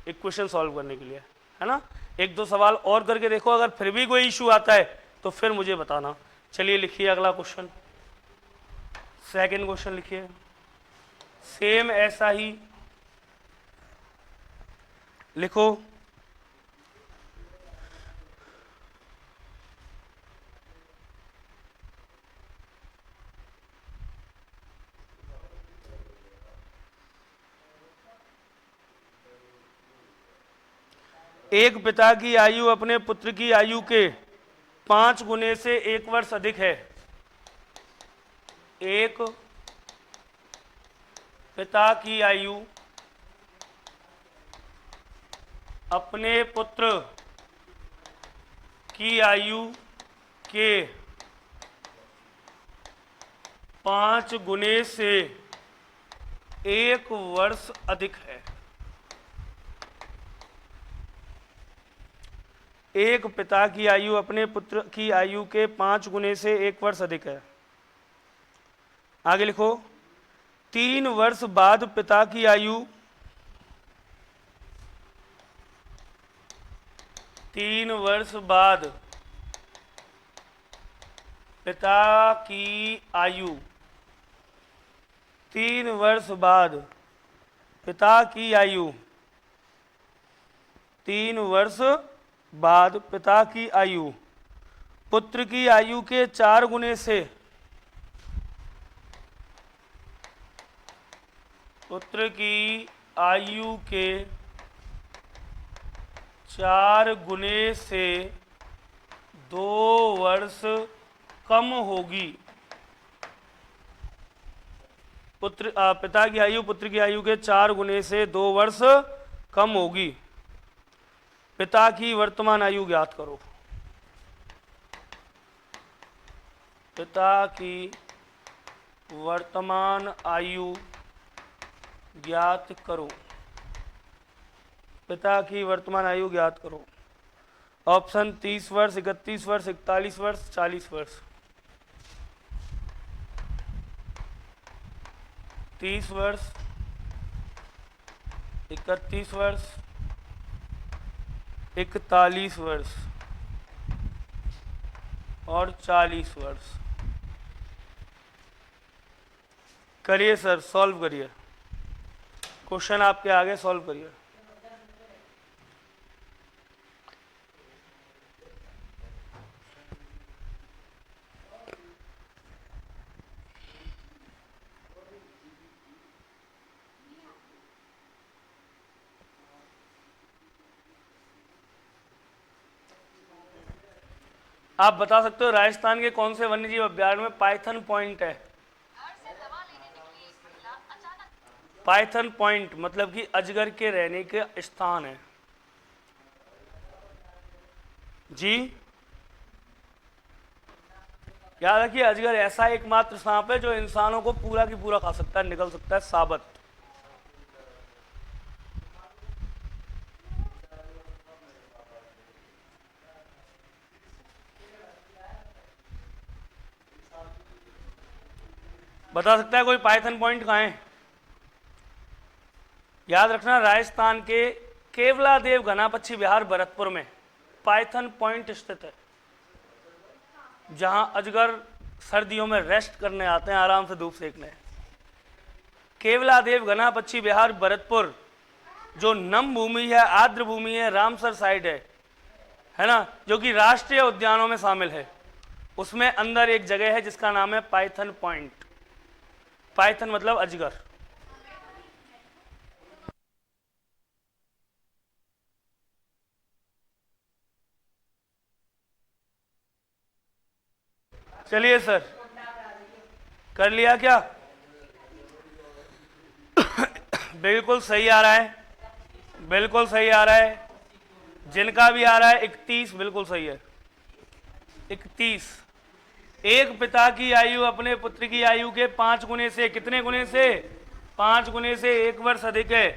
इक्वेशन सॉल्व करने के लिए, है ना। 1-2 सवाल और करके देखो, अगर फिर भी कोई इशू आता है तो फिर मुझे बताना। चलिए लिखिए अगला क्वेश्चन, सेकेंड क्वेश्चन लिखिए। सेम ऐसा ही लिखो। एक पिता की आयु अपने पुत्र की आयु के 5 गुने से 1 वर्ष अधिक है। एक पिता की आयु अपने पुत्र की आयु के 5 गुने से 1 वर्ष अधिक है। एक पिता की आयु अपने पुत्र की आयु के 5 गुने से 1 वर्ष अधिक है। आगे लिखो, 3 वर्ष बाद पिता की आयु 3 वर्ष बाद पिता की आयु 3 वर्ष बाद पिता की आयु 3 वर्ष बाद पिता की आयु पुत्र की आयु के 4 गुने से, पुत्र की आयु के 4 गुने से 2 वर्ष कम होगी। पिता की आयु पुत्र की आयु के 4 गुने से 2 वर्ष कम होगी। पिता की वर्तमान आयु ज्ञात करो। पिता की वर्तमान आयु ज्ञात करो। पिता की वर्तमान आयु ज्ञात करो। ऑप्शन 30 वर्ष, 31 वर्ष, 41 वर्ष, 40 वर्ष। 30 वर्ष, 31 वर्ष, 41 वर्ष और 40 वर्ष। करिए सर, सॉल्व करिए क्वेश्चन, आपके आगे सॉल्व करिए। आप बता सकते हो राजस्थान के कौन से वन्यजीव अभ्यारण्य में पाइथन पॉइंट है? पाइथन पॉइंट मतलब कि अजगर के रहने के स्थान है जी। याद रखिए, अजगर ऐसा एकमात्र सांप है जो इंसानों को पूरा की पूरा खा सकता है, निकल सकता है साबत। बता सकता है कोई पाइथन पॉइंट कहाँ है? याद रखना, राजस्थान के केवलादेव घनापक्षी विहार भरतपुर में पाइथन पॉइंट स्थित है, जहां अजगर सर्दियों में रेस्ट करने आते हैं, आराम से धूप सेकने। केवलादेव घनापक्षी विहार भरतपुर जो नम भूमि है, आर्द्र भूमि है, रामसर साइड है ना, जो कि राष्ट्रीय उद्यानों में शामिल है, उसमें अंदर एक जगह है जिसका नाम है पाइथन पॉइंट। पाइथन मतलब अजगर। चलिए सर, कर लिया क्या? बिल्कुल सही आ रहा है, बिल्कुल सही आ रहा है। जिनका भी आ रहा है 31 बिल्कुल सही है। 31। एक पिता की आयु अपने पुत्र की आयु के 5 गुने से, कितने गुने से? 5 गुने से 1 वर्ष अधिक है।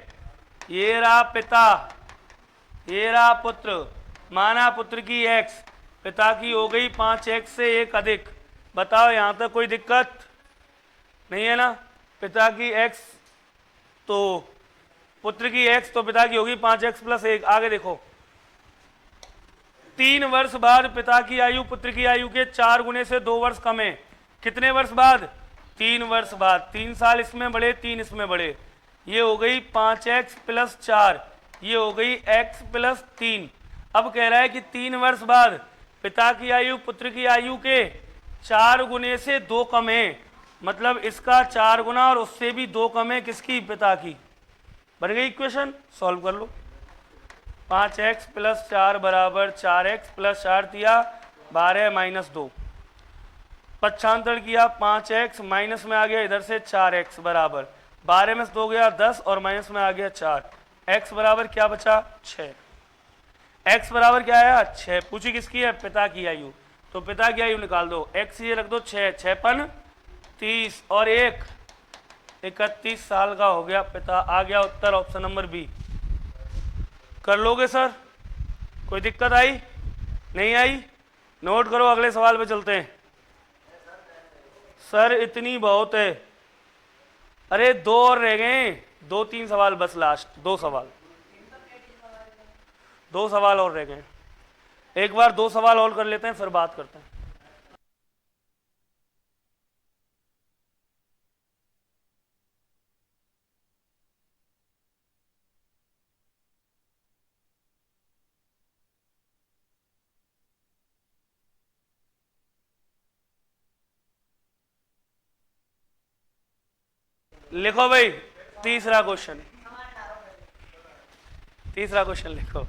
ये रहा पिता, ये रहा पुत्र, माना पुत्र की x, पिता की हो गई 5x से 1 अधिक। बताओ यहां तक कोई दिक्कत नहीं है ना? पिता की x तो पुत्र की x तो पिता की होगी 5x प्लस 1। आगे देखो, 3 वर्ष बाद पिता की आयु पुत्र की आयु के 4 गुने से 2 वर्ष कम है। कितने वर्ष बाद? 3 वर्ष बाद। 3 साल इसमें बढ़े, 3 इसमें बढ़े, ये हो गई 5x प्लस 4, ये हो गई x प्लस 3। अब कह रहा है कि 3 वर्ष बाद पिता की आयु पुत्र की आयु के 4 गुने से 2 कम है, मतलब इसका 4 गुना और उससे भी 2 कम है, किसकी? पिता की। बन गई इक्वेशन, सॉल्व कर लो। 5x प्लस 4 बराबर 4x प्लस 4 दिया 12 माइनस 2, पक्षांतर किया 5x, माइनस में आ गया इधर से 4x बराबर 12 में से 2 गया 10 और माइनस में आ गया 4। x बराबर क्या बचा? 6। x बराबर क्या आया? 6। पूछी किसकी है? पिता की आयु। तो पिता की आयु निकाल दो, x ये रख दो 6, 6 पन 30 और 1 31 साल का हो गया पिता। आ गया उत्तर ऑप्शन नंबर बी। कर लोगे सर? कोई दिक्कत आई? नहीं आई? नोट करो, अगले सवाल पे चलते हैं। सर इतनी बहुत है। अरे 2 और रह गए, 2-3 सवाल बस, लास्ट 2 सवाल, 2 सवाल और रह गए। एक बार 2 सवाल और कर लेते हैं, फिर बात करते हैं। लिखो भाई, तीसरा क्वेश्चन, तीसरा क्वेश्चन लिखो,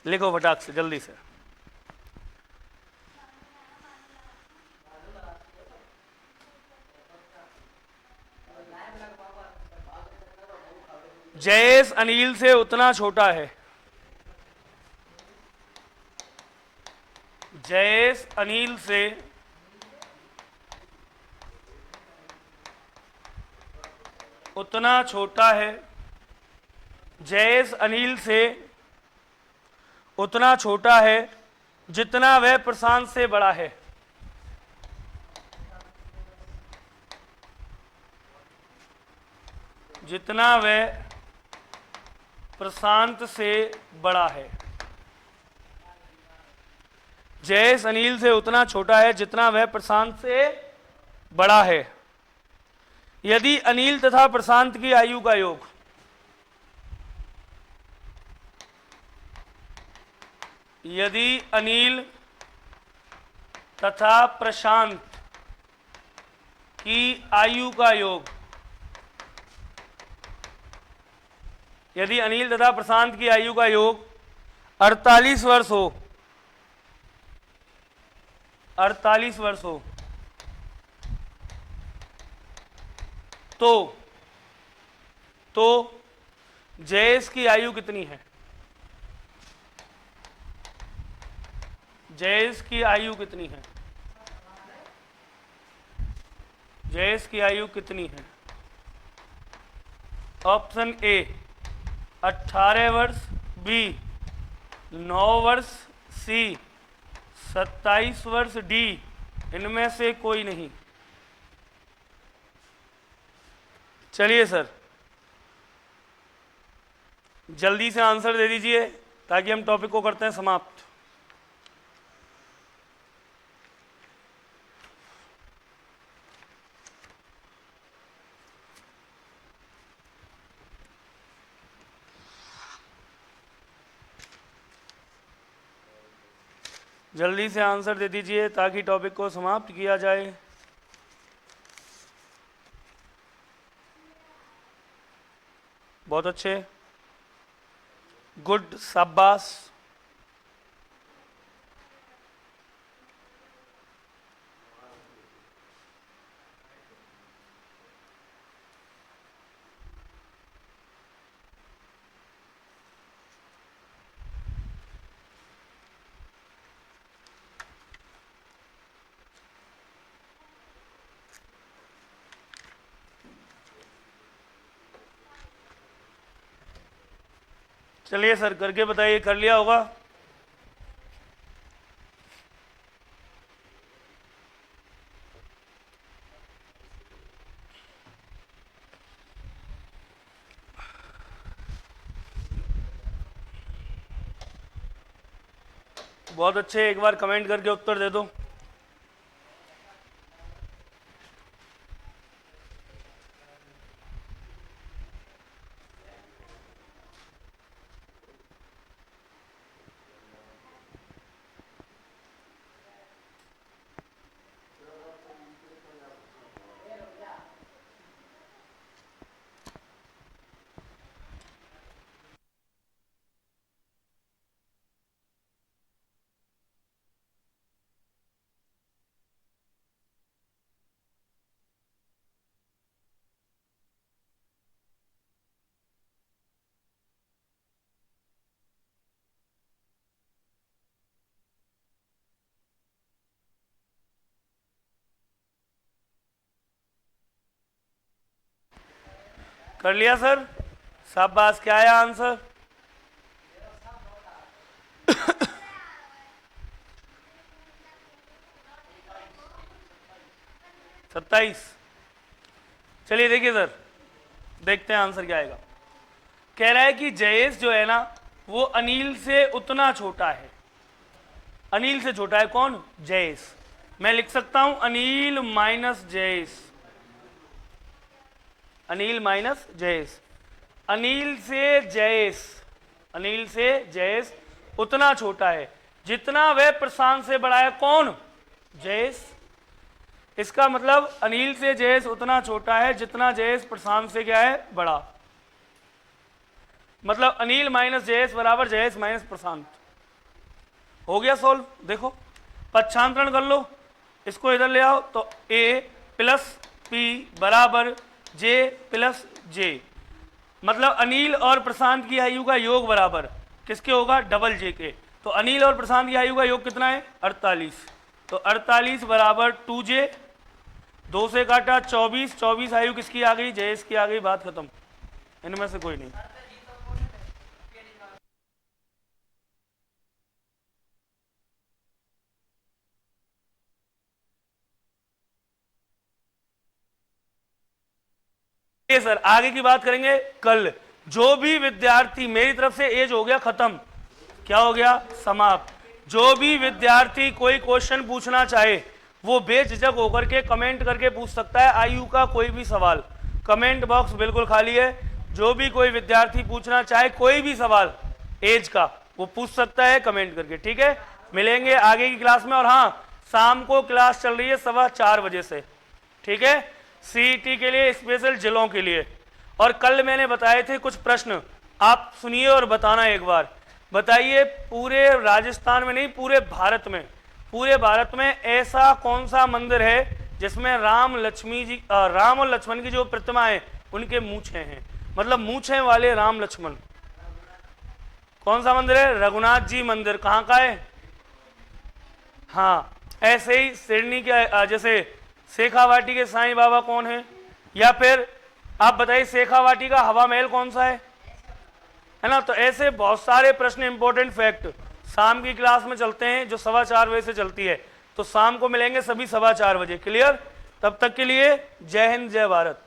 लिखो फटाक से, जल्दी से। जयेश अनिल से उतना छोटा है। जयेश अनिल से उतना छोटा है। जयेश अनिल से उतना छोटा है जितना वह प्रशांत से बड़ा है। जितना वह प्रशांत से बड़ा है। जयेश अनिल से उतना छोटा है जितना वह प्रशांत से बड़ा है। यदि अनिल तथा प्रशांत की आयु का योग, यदि अनिल तथा प्रशांत की आयु का योग, यदि अनिल तथा प्रशांत की आयु का योग 48 वर्ष हो, 48 वर्ष हो तो जयेश की आयु कितनी है? जयेश की आयु कितनी है? जयेश की आयु कितनी है? ऑप्शन ए 18 वर्ष, बी 9 वर्ष, सी 27 वर्ष, डी इनमें से कोई नहीं। चलिए सर जल्दी से आंसर दे दीजिए ताकि हम टॉपिक को करते हैं समाप्त। जल्दी से आंसर दे दीजिए ताकि टॉपिक को समाप्त किया जाए। बहुत अच्छे, गुड, शाबाश। चलिए सर करके बताइए, कर लिया होगा? बहुत अच्छे, एक बार कमेंट करके उत्तर दे दो। कर लिया सर, शाबाश। क्या आया आंसर? 27। चलिए देखिए सर, देखते हैं आंसर क्या आएगा। कह रहा है कि जयेश जो है ना वो अनिल से उतना छोटा है। अनिल से छोटा है कौन? जयेश। मैं लिख सकता हूं अनिल माइनस जयेश, अनिल माइनस जयेश। अनिल से जयेश उतना छोटा है जितना वह प्रशांत से बड़ा है। कौन? जयेश। इसका मतलब अनिल से जयेश उतना छोटा है जितना जयेश प्रशांत से क्या है? बड़ा। मतलब अनिल माइनस जयेश बराबर जयेश माइनस प्रशांत। हो गया सॉल्व। देखो पक्षांतरण कर लो, इसको इधर ले आओ तो a प्लस पी बराबर j प्लस जे। मतलब अनिल और प्रशांत की आयु का योग बराबर किसके होगा? डबल जे के। तो अनिल और प्रशांत की आयु का योग कितना है? 48। तो 48 बराबर 2j, 2 से काटा 24, 24 आयु किसकी आ गई? जयेश की आ गई। बात खत्म, इनमें से कोई नहीं। सर आगे की बात करेंगे कल। जो भी विद्यार्थी, मेरी तरफ से एज हो गया खत्म, क्या हो गया? समाप्त। जो भी विद्यार्थी कोई क्वेश्चन पूछना चाहे वो बेझिझक होकर के कमेंट करके पूछ सकता है। आयु का कोई भी सवाल, कमेंट बॉक्स बिल्कुल खाली है। जो भी कोई विद्यार्थी पूछना चाहे कोई भी सवाल एज का वो पूछ सकता है कमेंट करके। ठीक है, मिलेंगे आगे की क्लास में। और हाँ, शाम को क्लास चल रही है 4:15 बजे से। ठीक है, सीईटी के लिए, स्पेशल जिलों के लिए। और कल मैंने बताए थे कुछ प्रश्न, आप सुनिए और बताना एक बार। बताइए पूरे राजस्थान में नहीं, पूरे भारत में ऐसा कौन सा मंदिर है जिसमें राम और लक्ष्मण की जो प्रतिमा है उनके मूछें हैं, मतलब मूछें वाले राम लक्ष्मण? कौन सा मंदिर है? रघुनाथ जी मंदिर। कहाँ का है? हाँ, ऐसे ही सिडनी के जैसे शेखावाटी के साईं बाबा कौन है? या फिर आप बताइए शेखावाटी का हवा महल कौन सा है ना? तो ऐसे बहुत सारे प्रश्न, इंपॉर्टेंट फैक्ट शाम की क्लास में चलते हैं जो 4:15 बजे से चलती है, तो शाम को मिलेंगे सभी 4:15 बजे। क्लियर? तब तक के लिए जय हिंद, जय भारत।